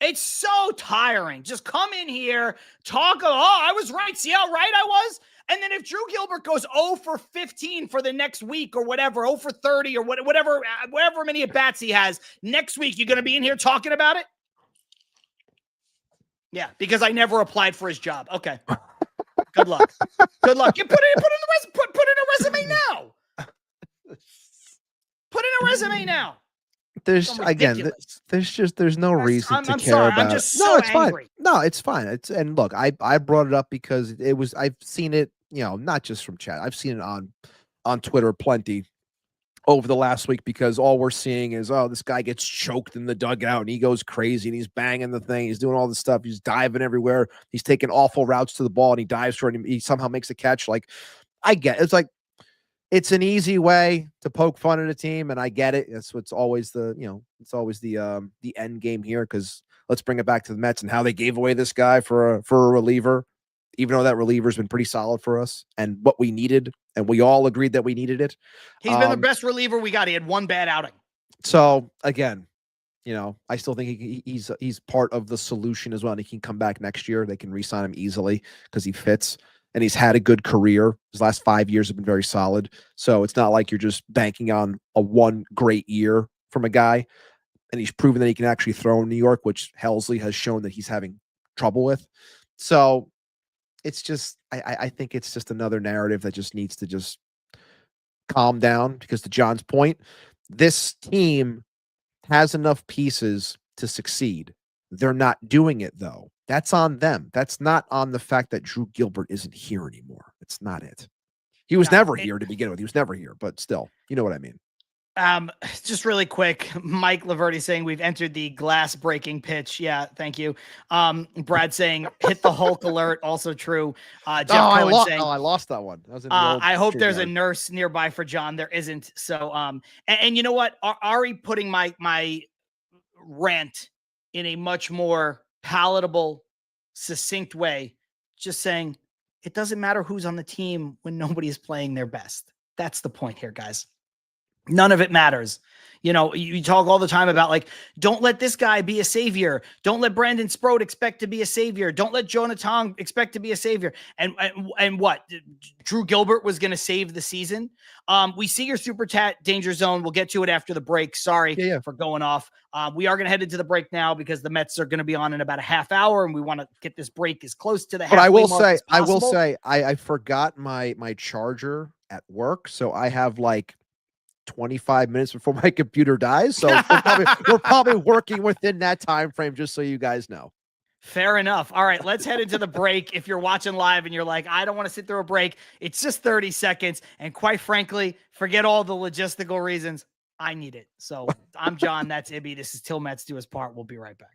S3: It's so tiring. Just come in here, talk. Oh, I was right. See how right I was? And then if Drew Gilbert goes 0 for 15 for the next week or whatever, 0 for 30 or whatever many at-bats he has, next week you're going to be in here talking about it? Yeah, because I never applied for his job. Okay. Good luck. Good luck. You put in a resume now. Put in a resume now.
S4: There's no reason to care about.
S3: I'm just so angry.
S4: Fine. No, it's fine. And look, I brought it up because I've seen it, not just from chat. I've seen it on Twitter plenty over the last week, because all we're seeing is, this guy gets choked in the dugout and he goes crazy and he's banging the thing. He's doing all this stuff. He's diving everywhere. He's taking awful routes to the ball and he dives for it and he somehow makes a catch. Like, I get it. It's like, it's an easy way to poke fun at a team, and I get it. It's always the end game here, because let's bring it back to the Mets and how they gave away this guy for a reliever, even though that reliever's been pretty solid for us and what we needed, and we all agreed that we needed it.
S3: He's been the best reliever we got. He had one bad outing.
S4: So again, I still think he's part of the solution as well. And he can come back next year. They can re-sign him easily because he fits. And he's had a good career. His last 5 years have been very solid. So it's not like you're just banking on a one great year from a guy. And he's proven that he can actually throw in New York, which Helsley has shown that he's having trouble with. So it's just, I think it's just another narrative that just needs to just calm down, because to John's point, this team has enough pieces to succeed. They're not doing it, though. That's on them. That's not on the fact that Drew Gilbert isn't here anymore. It's not it. He was never here to begin with. He was never here, but still, you know what I mean.
S3: Just really quick, Mike Laverty saying we've entered the glass breaking pitch. Yeah, thank you. Brad saying hit the Hulk alert. Also true. Jeff Cohen saying
S4: I lost that one. That was in the old
S3: I hope there's
S4: StreamYard.
S3: a nurse nearby for John. There isn't. So and you know what? Ari putting my rant in a much more palatable, succinct way, just saying it doesn't matter who's on the team when nobody is playing their best. That's the point here, guys. None of it matters. You know, you talk all the time about like, don't let this guy be a savior. Don't let Brandon Sproat expect to be a savior. Don't let Jonah Tong expect to be a savior. And what? Drew Gilbert was going to save the season. We see your super chat danger zone. We'll get to it after the break. Sorry for going off. We are going to head into the break now because the Mets are going to be on in about a half hour, and we want to get this break as close to the halfway mark as possible.
S4: I forgot my charger at work, so I have like 25 minutes before my computer dies. So we're probably working within that time frame, just so you guys know.
S3: Fair enough. All right, let's head into the break. If you're watching live and you're like, I don't want to sit through a break, it's just 30 seconds. And quite frankly, forget all the logistical reasons. I need it. So I'm John. That's Ibby. This is Til Mets Do Us Part. We'll be right back.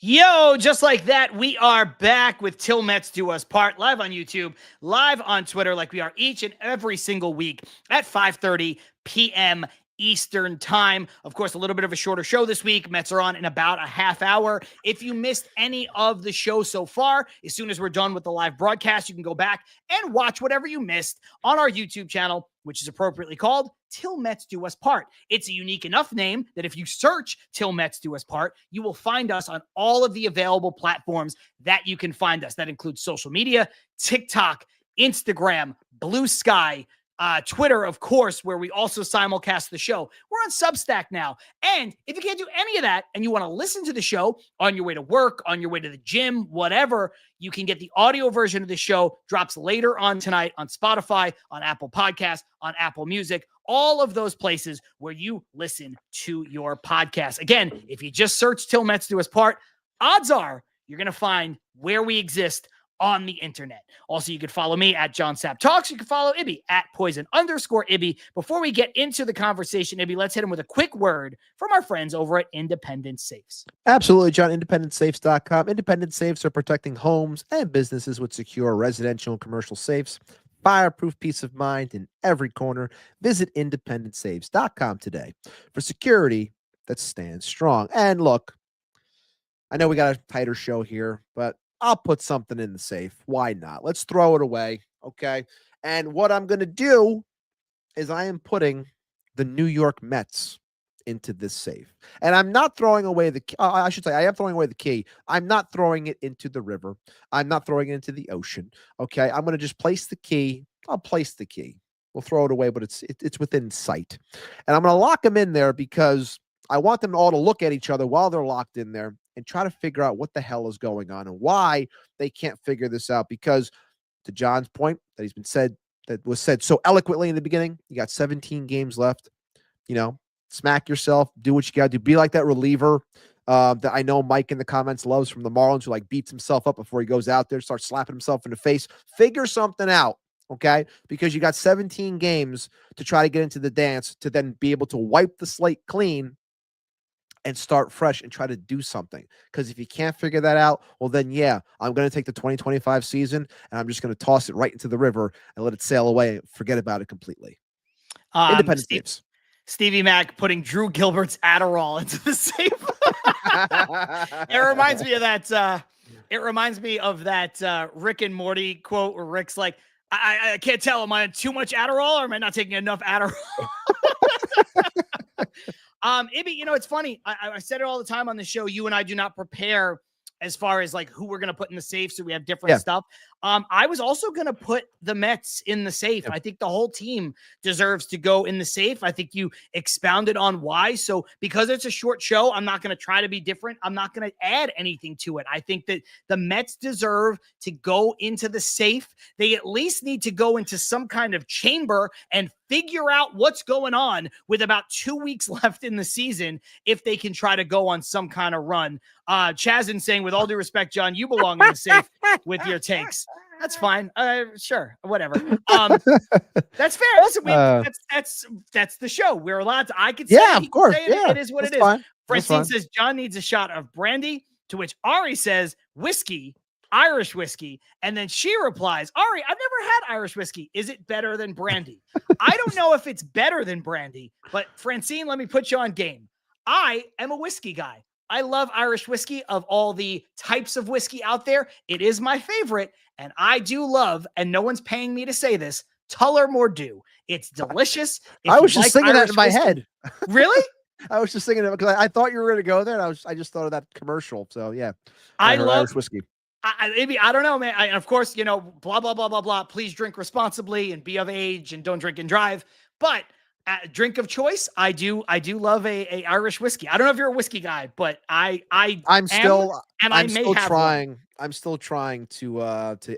S3: Yo, just like that, we are back with Til Mets Do Us Part, live on YouTube, live on Twitter, like we are each and every single week at 5:30 p.m. Eastern time. Of course, a little bit of a shorter show this week. Mets are on in about a half hour. If you missed any of the show so far, as soon as we're done with the live broadcast, you can go back and watch whatever you missed on our YouTube channel, which is appropriately called Til Mets Do Us Part. It's a unique enough name that if you search Til Mets Do Us Part, you will find us on all of the available platforms that you can find us. That includes social media, TikTok, Instagram, Blue Sky, Twitter, of course, where we also simulcast the show. We're on Substack now. And if you can't do any of that and you want to listen to the show on your way to work, on your way to the gym, whatever, you can get the audio version of the show. Drops later on tonight on Spotify, on Apple Podcasts, on Apple Music, all of those places where you listen to your podcast. Again, if you just search Til Mets Do Us Part, odds are you're going to find where we exist on the internet. Also, you can follow me at John Sapp Talks. You can follow Ibby at Poison_Ibby. Before we get into the conversation, Ibby, let's hit him with a quick word from our friends over at Independent Safes.
S4: Absolutely, John. IndependentSafes.com. Independent Safes are protecting homes and businesses with secure residential and commercial safes. Fireproof peace of mind in every corner. Visit IndependentSafes.com today for security that stands strong. And look, I know we got a tighter show here, but I'll put something in the safe. Why not? Let's throw it away. Okay. And what I'm going to do is I am putting the New York Mets into this safe. And I'm not throwing away the I should say I am throwing away the key. I'm not throwing it into the river. I'm not throwing it into the ocean. Okay. I'm going to just place the key. I'll place the key. We'll throw it away, but it's within sight. And I'm going to lock them in there because I want them all to look at each other while they're locked in there and try to figure out what the hell is going on and why they can't figure this out. Because to John's point that was said so eloquently in the beginning, you got 17 games left. You know, smack yourself, do what you got to do. Be like that reliever that I know Mike in the comments loves from the Marlins, who like beats himself up before he goes out there, starts slapping himself in the face. Figure something out, okay? Because you got 17 games to try to get into the dance to then be able to wipe the slate clean and start fresh and try to do something. Because if you can't figure that out, well, then, yeah, I'm going to take the 2025 season and I'm just going to toss it right into the river and let it sail away and forget about it completely. Independent Safes.
S3: Stevie Mac putting Drew Gilbert's Adderall into the safe. It reminds me of that. It reminds me of that Rick and Morty quote where Rick's like, I can't tell. Am I on too much Adderall or am I not taking enough Adderall? Ibby, you know, it's funny. I said it all the time on the show. You and I do not prepare as far as like who we're going to put in the safe. So we have different stuff. I was also going to put the Mets in the safe. I think the whole team deserves to go in the safe. I think you expounded on why. So because it's a short show, I'm not going to try to be different. I'm not going to add anything to it. I think that the Mets deserve to go into the safe. They at least need to go into some kind of chamber and figure out what's going on with about 2 weeks left in the season if they can try to go on some kind of run. Chazin saying, with all due respect, John, you belong in the safe with your takes. That's fine. Sure. Whatever. That's fair. Listen, that's the show. We're allowed to, I could say,
S4: of course.
S3: It is what it is.
S4: Fine.
S3: Francine says John needs a shot of brandy, to which Ari says whiskey, Irish whiskey. And then she replies, Ari, I've never had Irish whiskey. Is it better than brandy? I don't know if it's better than brandy, but Francine, let me put you on game. I am a whiskey guy. I love Irish whiskey. Of all the types of whiskey out there, it is my favorite. And I do love, and no one's paying me to say this, Tullamore Dew. It's delicious.
S4: I was just singing that in my head.
S3: Really?
S4: I was just thinking of it because I thought you were going to go there. And I just thought of that commercial. So yeah,
S3: I love
S4: Irish whiskey.
S3: Maybe I don't know, man. Of course, blah blah blah blah blah. Please drink responsibly and be of age and don't drink and drive. But drink of choice, I do love a Irish whiskey. I don't know if you're a whiskey guy, but I'm still
S4: trying to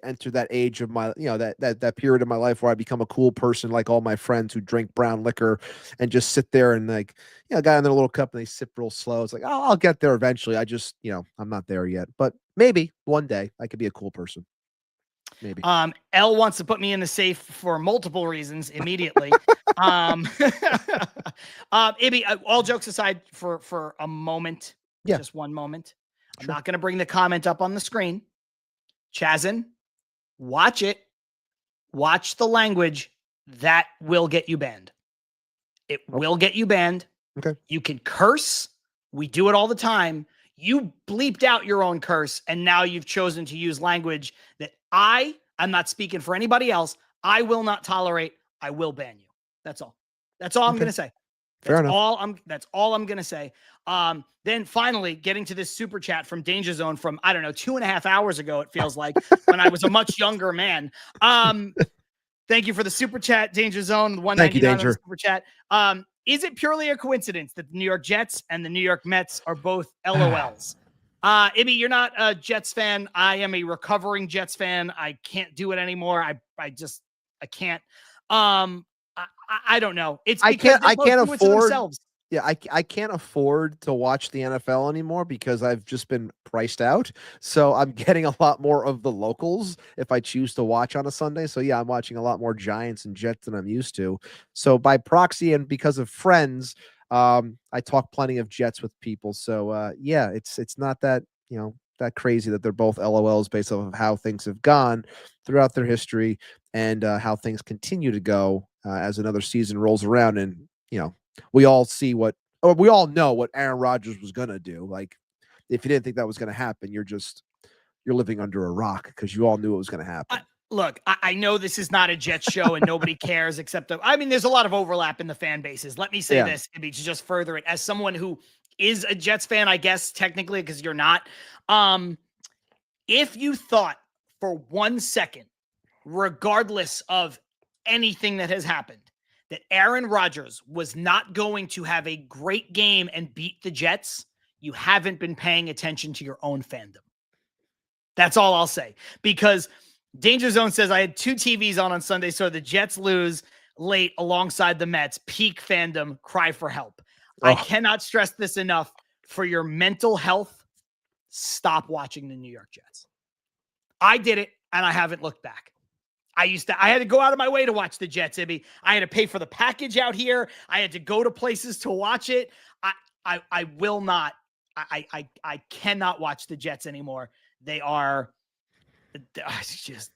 S4: enter that age of my, that period of my life where I become a cool person like all my friends who drink brown liquor and just sit there and got in their little cup and they sip real slow. It's like, oh, I'll get there eventually. I just, I'm not there yet, but maybe one day I could be a cool person. Maybe.
S3: L wants to put me in the safe for multiple reasons immediately. Maybe all jokes aside for a moment, just one moment. Sure. I'm not going to bring the comment up on the screen. Chazin, watch it. Watch the language. That will get you banned. It will get you banned.
S4: Okay.
S3: You can curse. We do it all the time. You bleeped out your own curse, and now you've chosen to use language that I'm not speaking for anybody else. I will not tolerate. I will ban you. That's all. That's all I'm going to say. That's all I'm going to say. Then finally getting to this super chat from Danger Zone from, 2.5 hours ago. It feels like when I was a much younger man. Thank you for the super chat, Danger Zone.
S4: Thank you, Danger.
S3: Super chat. Is it purely a coincidence that the New York Jets and the New York Mets are both LOLs? Ibby, you're not a Jets fan. I am a recovering Jets fan. I can't do it anymore. I can't. I don't know. It's because I can't afford.
S4: Yeah, I can't afford to watch the NFL anymore because I've just been priced out. So I'm getting a lot more of the locals if I choose to watch on a Sunday. So yeah, I'm watching a lot more Giants and Jets than I'm used to. So by proxy and because of friends, I talk plenty of Jets with people. So yeah, it's not that, that crazy that they're both LOLs based off of how things have gone throughout their history and how things continue to go as another season rolls around. And, we all know what Aaron Rodgers was going to do. Like, if you didn't think that was going to happen, you're living under a rock because you all knew it was going to happen.
S3: Look, I know this is not a Jets show and nobody cares except, there's a lot of overlap in the fan bases. Let me say this, to just further it. As someone who is a Jets fan, I guess, technically, because you're not. If you thought for 1 second, regardless of anything that has happened, that Aaron Rodgers was not going to have a great game and beat the Jets, you haven't been paying attention to your own fandom. That's all I'll say. Because Danger Zone says, I had 2 TVs on Sunday, so the Jets lose late alongside the Mets. Peak fandom, cry for help. I cannot stress this enough. For your mental health, stop watching the New York Jets. I did it, and I haven't looked back. I had to go out of my way to watch the Jets, Ibby. I had to pay for the package out here. I had to go to places to watch it. I will not. I cannot watch the Jets anymore. They are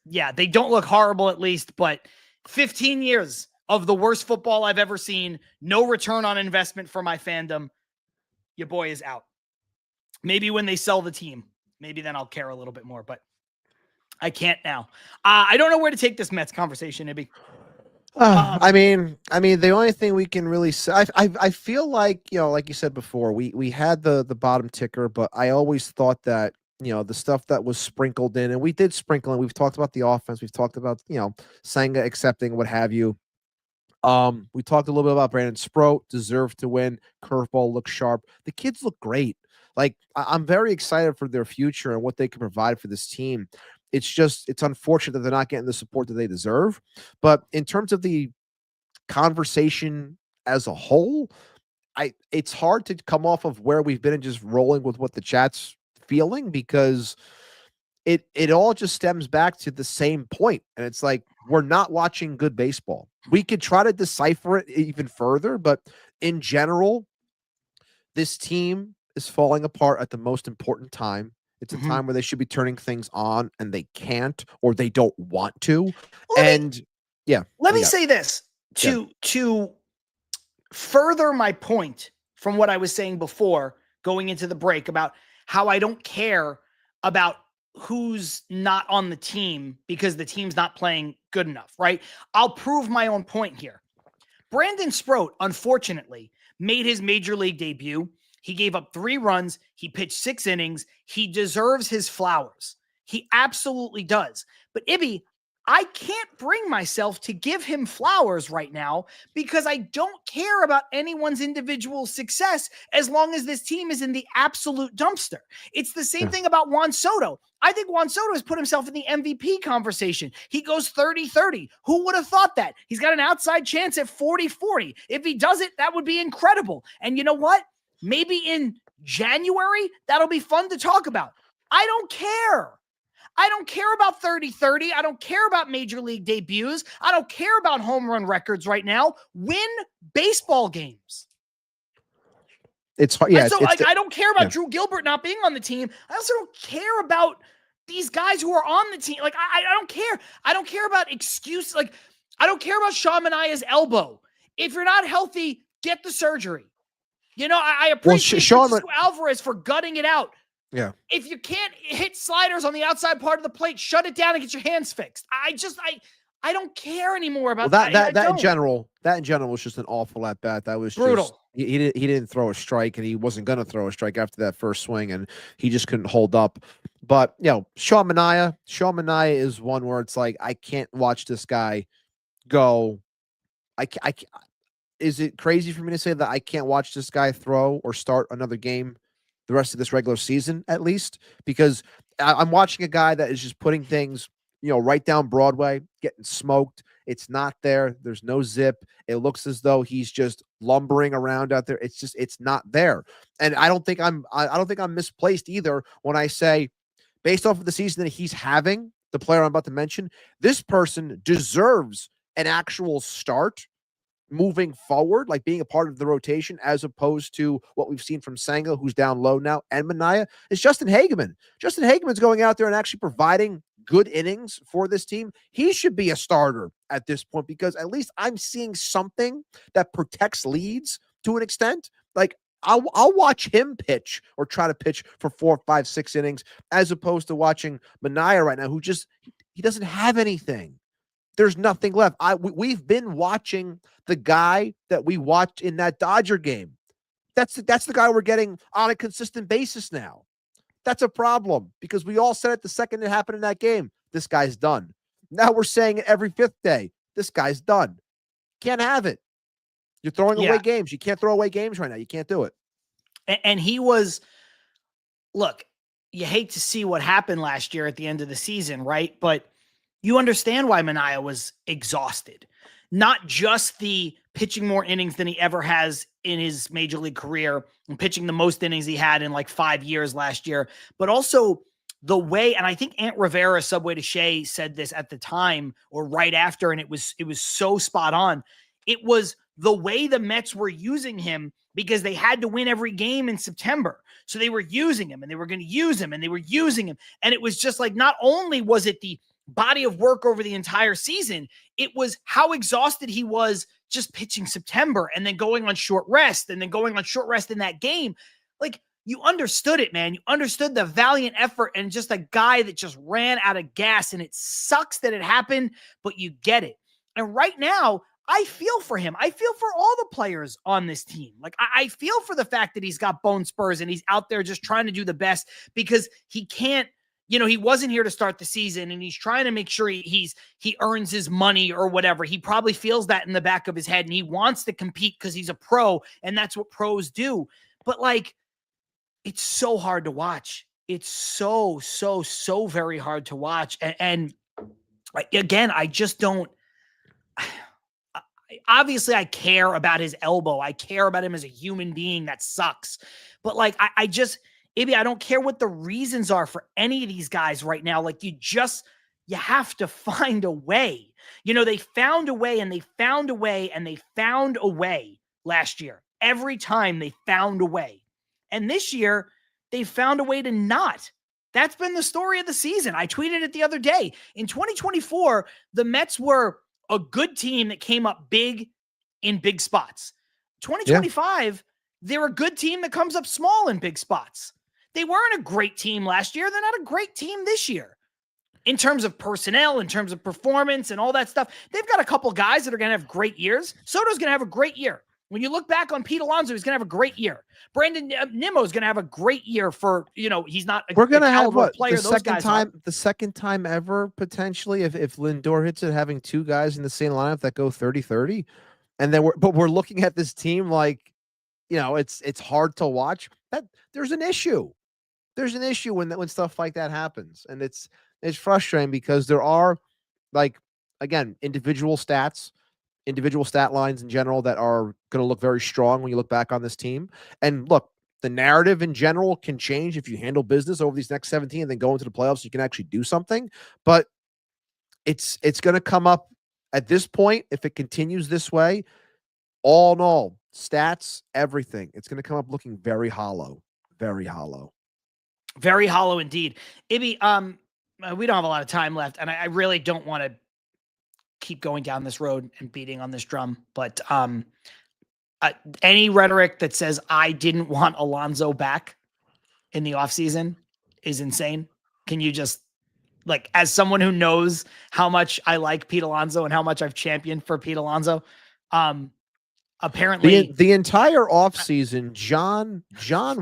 S3: they don't look horrible at least, but 15 years of the worst football I've ever seen. No return on investment for my fandom. Your boy is out. Maybe when they sell the team, maybe then I'll care a little bit more, but I can't now. I don't know where to take this Mets conversation, Ibby.
S4: I mean, the only thing we can really say, I feel like, like you said before, we had the bottom ticker, but I always thought that the stuff that was sprinkled in, and we did sprinkle, and we've talked about the offense. We've talked about, Senga accepting what have you. We talked a little bit about Brandon Sproat, deserved to win. Curveball looks sharp. The kids look great. Like, I'm very excited for their future and what they can provide for this team. It's unfortunate that they're not getting the support that they deserve. But in terms of the conversation as a whole, it's hard to come off of where we've been and just rolling with what the chat's feeling, because it all just stems back to the same point. And it's like, we're not watching good baseball. We could try to decipher it even further, but in general, this team is falling apart at the most important time. It's a time where they should be turning things on, and they can't, or they don't want to.
S3: Let me say this to further my point from what I was saying before going into the break about how I don't care about who's not on the team because the team's not playing good enough, right? I'll prove my own point here. Brandon Sproat, unfortunately, made his major league debut. He gave up 3 runs. He pitched 6 innings. He deserves his flowers. He absolutely does. But Ibby, I can't bring myself to give him flowers right now because I don't care about anyone's individual success as long as this team is in the absolute dumpster. It's the same thing about Juan Soto. I think Juan Soto has put himself in the MVP conversation. He goes 30-30. Who would have thought that? He's got an outside chance at 40-40. If he does it, that would be incredible. And you know what? Maybe in January, that'll be fun to talk about. I don't care. I don't care about 30-30. I don't care about major league debuts. I don't care about home run records right now. Win baseball games.
S4: It's hard. Yeah,
S3: I don't care about Drew Gilbert not being on the team. I also don't care about these guys who are on the team. Like, I don't care. I don't care about excuses. Like, I don't care about Sean Manaea's elbow. If you're not healthy, get the surgery. I appreciate Francisco Alvarez for gutting it out.
S4: Yeah.
S3: If you can't hit sliders on the outside part of the plate, shut it down and get your hands fixed. I don't care anymore about
S4: that in general. That in general was just an awful at bat. That was
S3: brutal.
S4: He didn't throw a strike, and he wasn't going to throw a strike after that first swing, and he just couldn't hold up. But Sean Manaea is one where it's like, I can't watch this guy go. Is it crazy for me to say that I can't watch this guy throw or start another game the rest of this regular season, at least? Because I'm watching a guy that is just putting things, right down Broadway, getting smoked. It's not there. There's no zip. It looks as though he's just lumbering around out there. It's not there. And I don't think I'm misplaced either when I say, based off of the season that he's having, the player I'm about to mention, this person deserves an actual start moving forward, like being a part of the rotation, as opposed to what we've seen from Senga, who's down low now, and Manaea, is Justin Hageman. Justin Hageman's going out there and actually providing good innings for this team. He should be a starter at this point, because at least I'm seeing something that protects leads to an extent. Like, I'll watch him pitch or try to pitch for 4, 5, 6 innings, as opposed to watching Manaea right now, who he doesn't have anything. There's nothing left. We've been watching the guy that we watched in that Dodger game. That's the guy we're getting on a consistent basis now. That's a problem, because we all said it the second it happened in that game. This guy's done. Now we're saying it every 5th day. This guy's done. Can't have it. You're throwing away games. You can't throw away games right now. You can't do it.
S3: And he was, look, you hate to see what happened last year at the end of the season, right? But you understand why Manaea was exhausted. Not just the pitching more innings than he ever has in his major league career and pitching the most innings he had in like 5 years last year, but also the way, and I think Ant Rivera, Subway to Shea, said this at the time or right after, and it was so spot on. It was the way the Mets were using him, because they had to win every game in September. So they were using him, and they were going to use him, and they were using him. And it was just like, not only was it the body of work over the entire season, it was how exhausted he was just pitching September and then going on short rest and then going on short rest in that game. Like, you understood it, man. You understood the valiant effort and just a guy that just ran out of gas, and it sucks that it happened, but you get it. And right now, I feel for him. I feel for all the players on this team. Like, I feel for the fact that he's got bone spurs and he's out there just trying to do the best because he can't, he wasn't here to start the season and he's trying to make sure he earns his money or whatever. He probably feels that in the back of his head and he wants to compete because he's a pro and that's what pros do. But like, it's so hard to watch. It's so very hard to watch. And again, I just don't. Obviously, I care about his elbow. I care about him as a human being. That sucks. But like, I don't care what the reasons are for any of these guys right now. Like, you have to find a way. They found a way and they found a way and they found a way last year. Every time they found a way. And this year, they found a way to not. That's been the story of the season. I tweeted it the other day. In 2024, the Mets were a good team that came up big in big spots. 2025, they're a good team that comes up small in big spots. They weren't a great team last year. They're not a great team this year. In terms of personnel, in terms of performance and all that stuff, they've got a couple guys that are going to have great years. Soto's going to have a great year. When you look back on Pete Alonso, he's going to have a great year. Brandon Nimmo is going to have a great year for, he's not a
S4: We're going to have what,
S3: player.
S4: the second time ever, potentially, if Lindor hits it, having two guys in the same lineup that go 30-30. And then we're looking at this team like, it's hard to watch. That there's an issue. There's an issue when stuff like that happens. And it's frustrating because there are, like, again, individual stat lines in general that are going to look very strong when you look back on this team. And look, the narrative in general can change if you handle business over these next 17 and then go into the playoffs. You can actually do something, but it's going to come up at this point. If it continues this way, all in all, stats, everything, it's going to come up looking very hollow, very hollow.
S3: Very hollow indeed. Ibby, we don't have a lot of time left, and I really don't want to keep going down this road and beating on this drum, but any rhetoric that says I didn't want Alonso back in the offseason is insane. Can you just, like, as someone who knows how much I like Pete Alonso and how much I've championed for Pete Alonso, apparently
S4: the entire offseason, John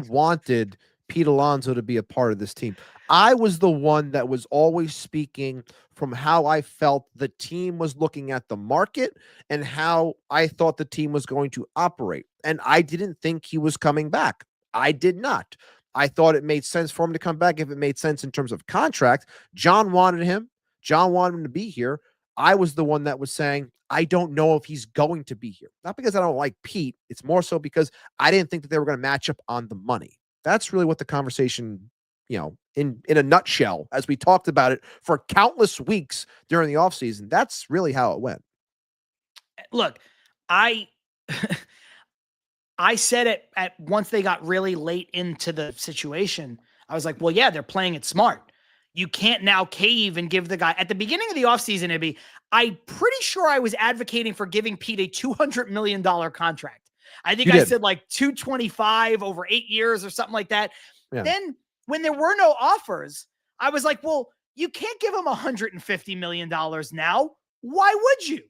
S4: wanted Pete Alonso to be a part of this team. I was the one that was always speaking from how I felt the team was looking at the market and how I thought the team was going to operate. And I didn't think he was coming back. I did not. I thought it made sense for him to come back if it made sense in terms of contract. John wanted him. John wanted him to be here. I was the one that was saying, I don't know if he's going to be here. Not because I don't like Pete. It's more so because I didn't think that they were going to match up on the money. That's really what the conversation, in a nutshell, as we talked about it for countless weeks during the offseason, that's really how it went.
S3: Look, I said it at once they got really late into the situation. I was like, well, yeah, they're playing it smart. You can't now cave and give the guy at the beginning of the offseason, Ibby. I'm pretty sure I was advocating for giving Pete a $200 million contract. I think I said like 225 over 8 years or something like that. Yeah. Then when there were no offers, I was like, well, you can't give him $150 million now. Why would you?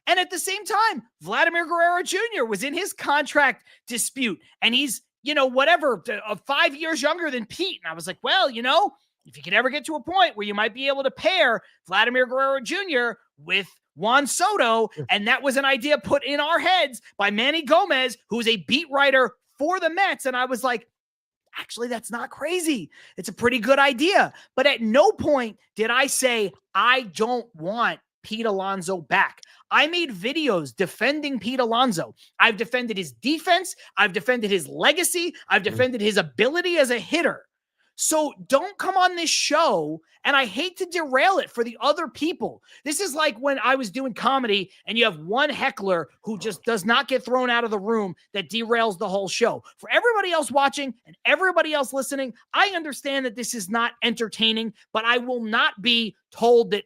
S3: And at the same time, Vladimir Guerrero Jr. was in his contract dispute and he's, 5 years younger than Pete. And I was like, well, if you could ever get to a point where you might be able to pair Vladimir Guerrero Jr. with Juan Soto, and that was an idea put in our heads by Manny Gomez, who's a beat writer for the Mets. And I was like, actually, that's not crazy. It's a pretty good idea. But at no point did I say, I don't want Pete Alonso back. I made videos defending Pete Alonso. I've defended his defense. I've defended his legacy. I've defended his ability as a hitter. So don't come on this show, and I hate to derail it for the other people. This is like when I was doing comedy and you have one heckler who just does not get thrown out of the room that derails the whole show. For everybody else watching and everybody else listening, I understand that this is not entertaining, but I will not be told that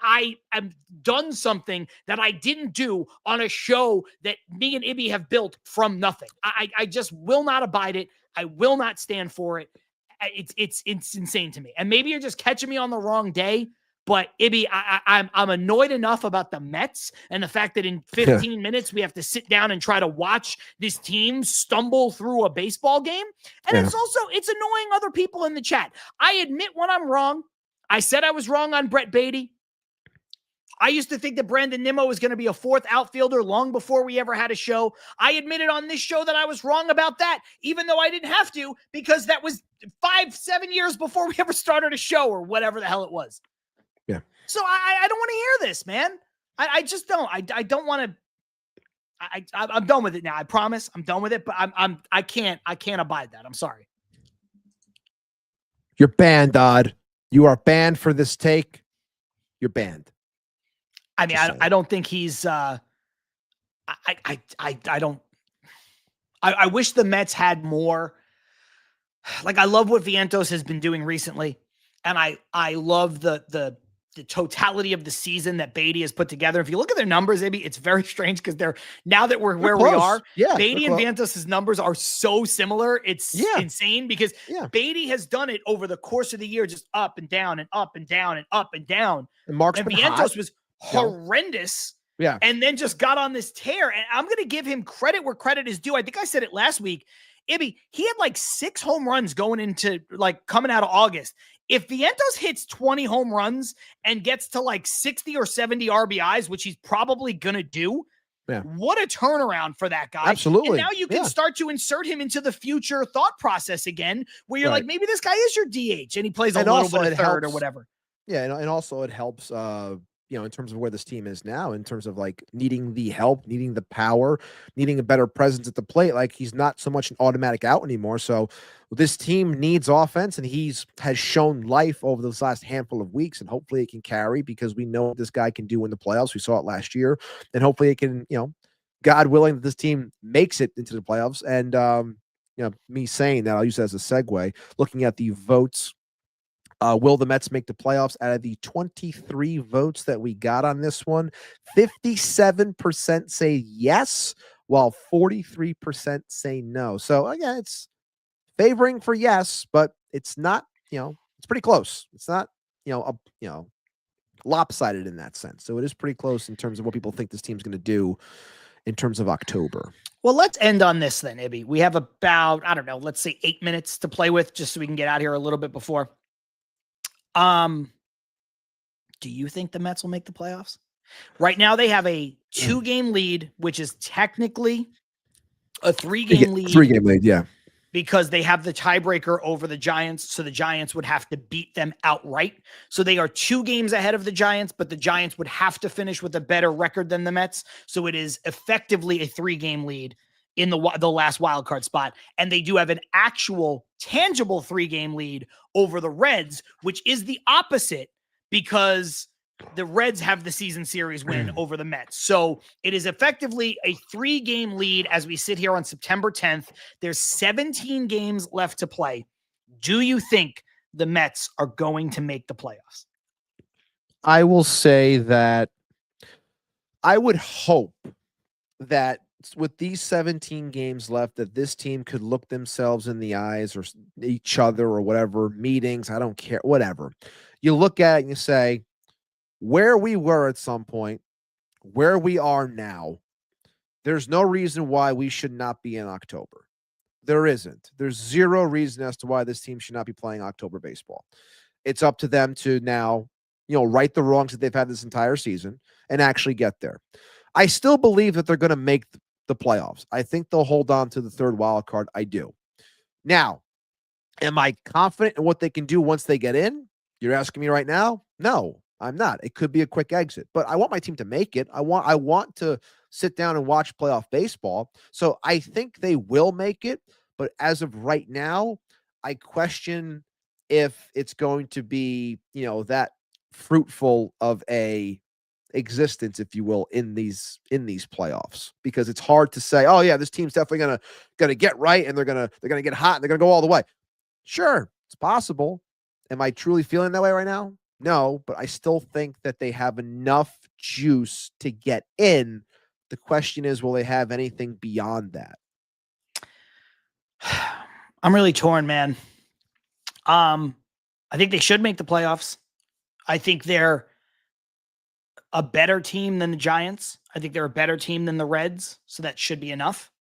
S3: I have done something that I didn't do on a show that me and Ibby have built from nothing. I just will not abide it. I will not stand for it. It's insane to me. And maybe you're just catching me on the wrong day, But Ibby, I'm annoyed enough about the Mets and the fact that in 15 minutes we have to sit down and try to watch this team stumble through a baseball game. And it's annoying other people in the chat. I admit when I'm wrong. I said I was wrong on Brett Beatty. I used to think that Brandon Nimmo was going to be a fourth outfielder long before we ever had a show. I admitted on this show that I was wrong about that, even though I didn't have to, because that was 5-7 years before we ever started a show or whatever the hell it was.
S4: Yeah.
S3: So I don't want to hear this, man. I just don't. I don't want to. I'm done with it now. I promise. I'm done with it. But I can't abide that. I'm sorry.
S4: You're banned, Dodd. You are banned for this take. You're banned.
S3: I mean, I don't think he's. I don't. I wish the Mets had more. Like, I love what Vientos has been doing recently, and I love the totality of the season that Beatty has put together. If you look at their numbers, maybe it's very strange because they're now that we're where we are.
S4: Yeah,
S3: Beatty and Vientos' numbers are so similar. It's insane because Beatty has done it over the course of the year, just up and down and up and down and up and down. And Vientos was horrendous.
S4: Yeah.
S3: And then just got on this tear. And I'm going to give him credit where credit is due. I think I said it last week. Ibby, he had like 6 home runs coming out of August. If Vientos hits 20 home runs and gets to like 60 or 70 RBIs, which he's probably going to do, what a turnaround for that guy.
S4: Absolutely.
S3: And now you can start to insert him into the future thought process again, where you're like, maybe this guy is your DH and he plays a little bit of third or whatever.
S4: Yeah. And also it helps, in terms of where this team is now, in terms of like needing the help, needing the power, needing a better presence at the plate. Like, he's not so much an automatic out anymore. So this team needs offense, and has shown life over those last handful of weeks, and hopefully it can carry, because we know what this guy can do in the playoffs. We saw it last year, and hopefully it can, God willing, that this team makes it into the playoffs. And, me saying that, I'll use that as a segue, looking at the votes. Will the Mets make the playoffs? Out of the 23 votes that we got on this one, 57% say yes, while 43% say no. So again, it's favoring for yes, but it's not, it's pretty close. It's not, lopsided in that sense. So it is pretty close in terms of what people think this team's going to do in terms of October.
S3: Well, let's end on this then, Ibby. We have about, let's say 8 minutes to play with, just so we can get out here a little bit before. Do you think the Mets will make the playoffs? Right now they have a 2-game lead, which is technically a 3-game lead.
S4: 3-game lead, yeah.
S3: Because they have the tiebreaker over the Giants, so the Giants would have to beat them outright. So they are 2 games ahead of the Giants, but the Giants would have to finish with a better record than the Mets. So it is effectively a 3-game lead in the last wild card spot. And they do have an actual tangible 3-game lead over the Reds, which is the opposite, because the Reds have the season series win over the Mets. So it is effectively a 3-game lead as we sit here on September 10th. There's 17 games left to play. Do you think the Mets are going to make the playoffs?
S4: I will say that I would hope that with these 17 games left, that this team could look themselves in the eyes, or each other, or whatever, meetings, I don't care, whatever. You look at it and you say, where we were at some point, where we are now, there's no reason why we should not be in October. There isn't. There's zero reason as to why this team should not be playing October baseball. It's up to them to now, right the wrongs that they've had this entire season and actually get there. I still believe that they're going to make the playoffs. I think they'll hold on to the 3rd wild card. I do. Now, am I confident in what they can do once they get in? You're asking me right now? No, I'm not. It could be a quick exit, but I want my team to make it. I want to sit down and watch playoff baseball. So I think they will make it, but as of right now, I question if it's going to be, that fruitful of a existence, if you will, in these playoffs, because it's hard to say, oh yeah, this team's definitely gonna get right, and they're gonna get hot, and they're gonna go all the way. Sure, it's possible. Am I truly feeling that way right now? No, but I still think that they have enough juice to get in. The question is, will they have anything beyond that?
S3: I'm really torn, man. I think they should make the playoffs. I think they're a better team than the Giants. I think they're a better team than the Reds. So that should be enough.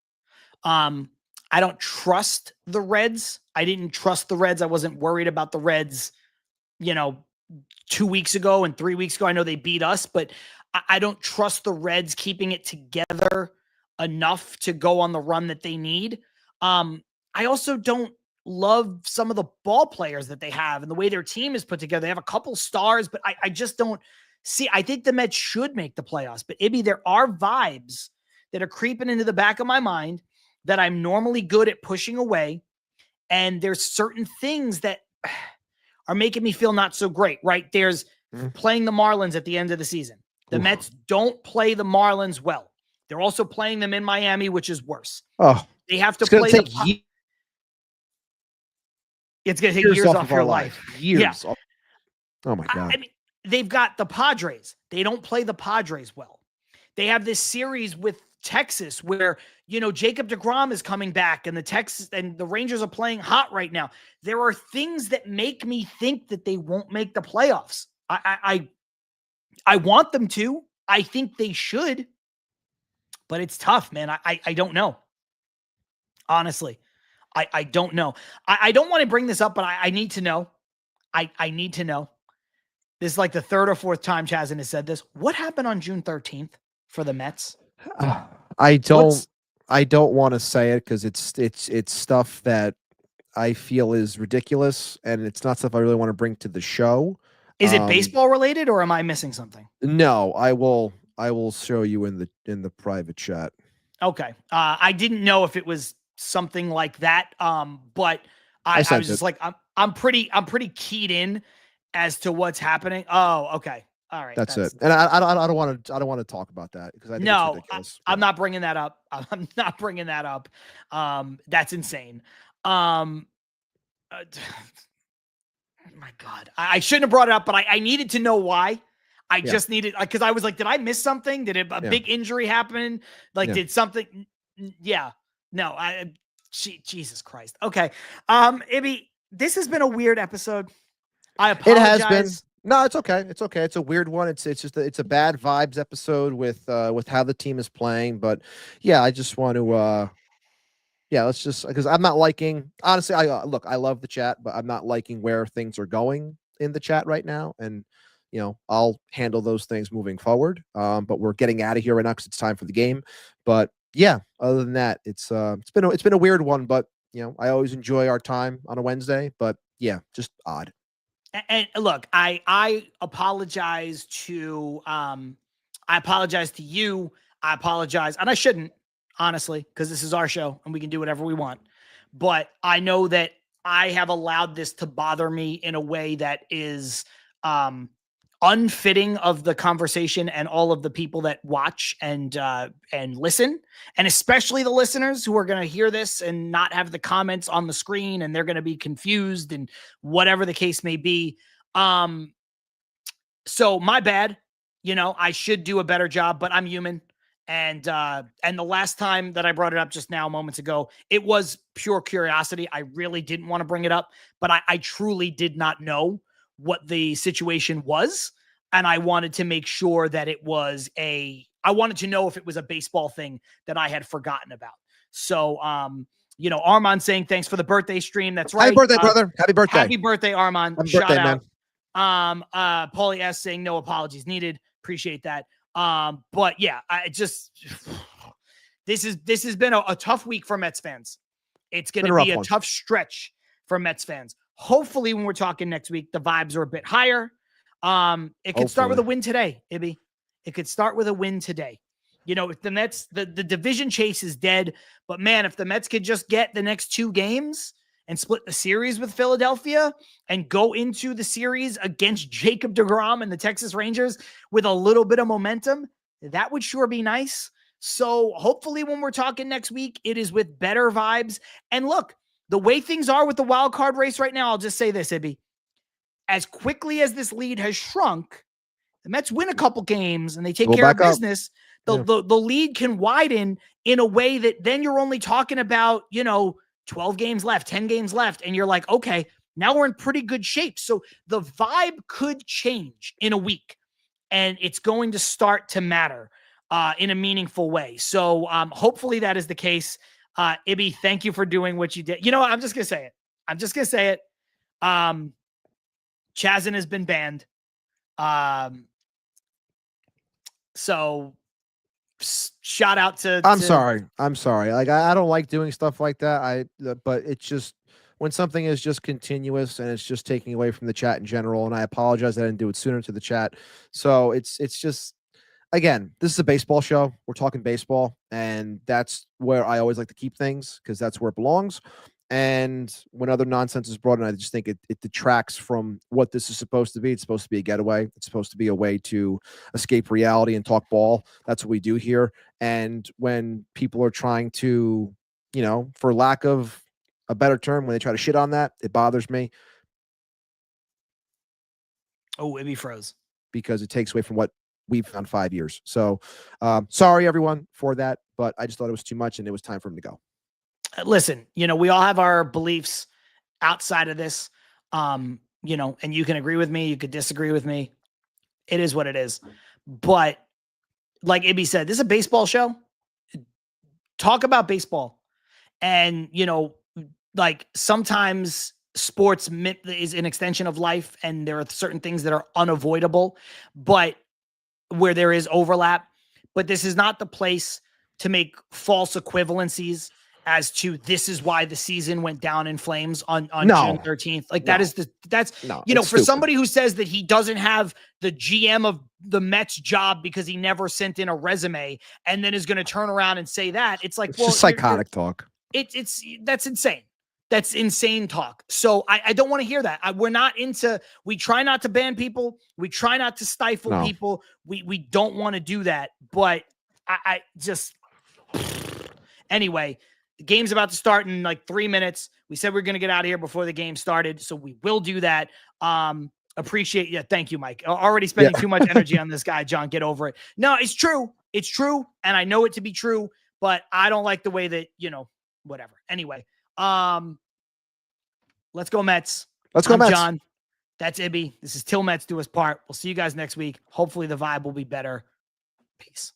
S3: I don't trust the Reds. I didn't trust the Reds. I wasn't worried about the Reds, 2 weeks ago and 3 weeks ago. I know they beat us, but I don't trust the Reds keeping it together enough to go on the run that they need. I also don't love some of the ball players that they have and the way their team is put together. They have a couple stars, but I just don't see. I think the Mets should make the playoffs, but Ibby, there are vibes that are creeping into the back of my mind that I'm normally good at pushing away. And there's certain things that are making me feel not so great, right? There's playing the Marlins at the end of the season. The Mets don't play the Marlins well. They're also playing them in Miami, which is worse.
S4: Oh,
S3: they have to play it's going to take years off your life.
S4: Years.
S3: Yeah.
S4: Oh my God.
S3: I mean, they've got the Padres. They don't play the Padres well. They have this series with Texas where, Jacob deGrom is coming back and the Texas and the Rangers are playing hot right now. There are things that make me think that they won't make the playoffs. I want them to. I think they should, but it's tough, man. I don't know. Honestly, I don't know. I don't want to bring this up, but I need to know. I need to know. This is like the third or fourth time Chazin has said this. What happened on June 13th for the Mets?
S4: I don't want to say it because it's stuff that I feel is ridiculous, and it's not stuff I really want to bring to the show.
S3: Is it baseball related, or am I missing something?
S4: No, I will show you in the private chat.
S3: Okay. I didn't know if it was something like that. But I was just like, I'm pretty keyed in as to what's happening. Oh, okay. All right.
S4: That's it. And I don't want to talk about that because I think it's ridiculous.
S3: I'm not bringing that up. I'm not bringing that up. That's insane. My God, I shouldn't have brought it up, but I needed to know why. I just needed, because I was like, did I miss something? Did a big injury happen? Did something? Yeah. No, Jesus Christ. Okay. Ibby, this has been a weird episode. I apologize.
S4: It has been. No, it's okay. It's okay. It's a weird one. It's just it's a bad vibes episode with how the team is playing. But yeah, I just want to let's just, because I'm not liking, honestly, I love the chat, but I'm not liking where things are going in the chat right now. And I'll handle those things moving forward. But we're getting out of here right now because it's time for the game. But yeah, other than that, it's been a weird one, but I always enjoy our time on a Wednesday, but yeah, just odd.
S3: And look, I apologize to you. I apologize, and I shouldn't, honestly, because this is our show and we can do whatever we want. But I know that I have allowed this to bother me in a way that is unfitting of the conversation and all of the people that watch and listen, and especially the listeners who are going to hear this and not have the comments on the screen, and they're going to be confused and whatever the case may be. So my bad, I should do a better job, but I'm human. And the last time that I brought it up just now, moments ago, it was pure curiosity. I really didn't want to bring it up, but I truly did not know what the situation was. And I wanted to make sure that I wanted to know if it was a baseball thing that I had forgotten about. So, Armand saying, thanks for the birthday stream. That's right.
S4: Happy birthday, brother. Happy birthday.
S3: Happy birthday, Armand.
S4: Happy
S3: Shout
S4: birthday,
S3: out.
S4: Man.
S3: Paulie S saying no apologies needed. Appreciate that. But yeah, this has been a tough week for Mets fans. It's going to be a tough stretch for Mets fans. Hopefully when we're talking next week, the vibes are a bit higher. It could start with a win today, Ibby. It could start with a win today. If the Mets, the division chase is dead, but man, if the Mets could just get the next 2 games and split the series with Philadelphia and go into the series against Jacob deGrom and the Texas Rangers with a little bit of momentum, that would sure be nice. So hopefully when we're talking next week, it is with better vibes. And look, the way things are with the wild card race right now, I'll just say this, Ibby. As quickly as this lead has shrunk, the Mets win a couple games and they take care of business. The lead can widen in a way that then you're only talking about, 12 games left, 10 games left. And you're like, okay, Now we're in pretty good shape. So the vibe could change in a week, and it's going to start to matter in a meaningful way. So hopefully that is the case. Ibby, thank you for doing what you did. You know what? I'm just going to say it. Chazin has been banned. So shout out to
S4: I'm sorry. Like I don't like doing stuff like that. But it's just when something is just continuous and it's just taking away from the chat in general. And I apologize that I didn't do it sooner to the chat. So it's just, again, this is a baseball show. We're talking baseball, and that's where I always like to keep things because that's where it belongs. And when other nonsense is brought in, I just think it detracts from what this is supposed to be. It's supposed to be a getaway. It's supposed to be a way to escape reality and talk ball. That's what we do here. And when people are trying to, for lack of a better term, when they try to shit on that, it bothers me.
S3: Oh, Ibby froze.
S4: Because it takes away from what we've done 5 years. So sorry, everyone, for that. But I just thought it was too much and it was time for him to go.
S3: Listen, we all have our beliefs outside of this, and you can agree with me. You could disagree with me. It is what it is. But like Ibby said, this is a baseball show. Talk about baseball. And, like sometimes sports is an extension of life, and there are certain things that are unavoidable, but where there is overlap. But this is not the place to make false equivalencies as to this is why the season went down in flames on June 13th. Like that's for
S4: stupid.
S3: Somebody who says that he doesn't have the GM of the Mets job because he never sent in a resume and then is going to turn around and say that. It's like,
S4: it's just psychotic talk.
S3: That's insane. That's insane talk. So I don't want to hear that. We try not to ban people. We try not to stifle people. We don't want to do that. But I just, anyway, the game's about to start in like 3 minutes. We said we are going to get out of here before the game started. So we will do that. Appreciate you. Thank you, Mike. Already spending too much energy on this guy, John. Get over it. No, it's true. It's true. And I know it to be true, but I don't like the way that, whatever. Anyway, let's go Mets.
S4: Let's go
S3: I'm
S4: Mets.
S3: John. That's Ibby. This is Til Mets Do Us Part. We'll see you guys next week. Hopefully the vibe will be better. Peace.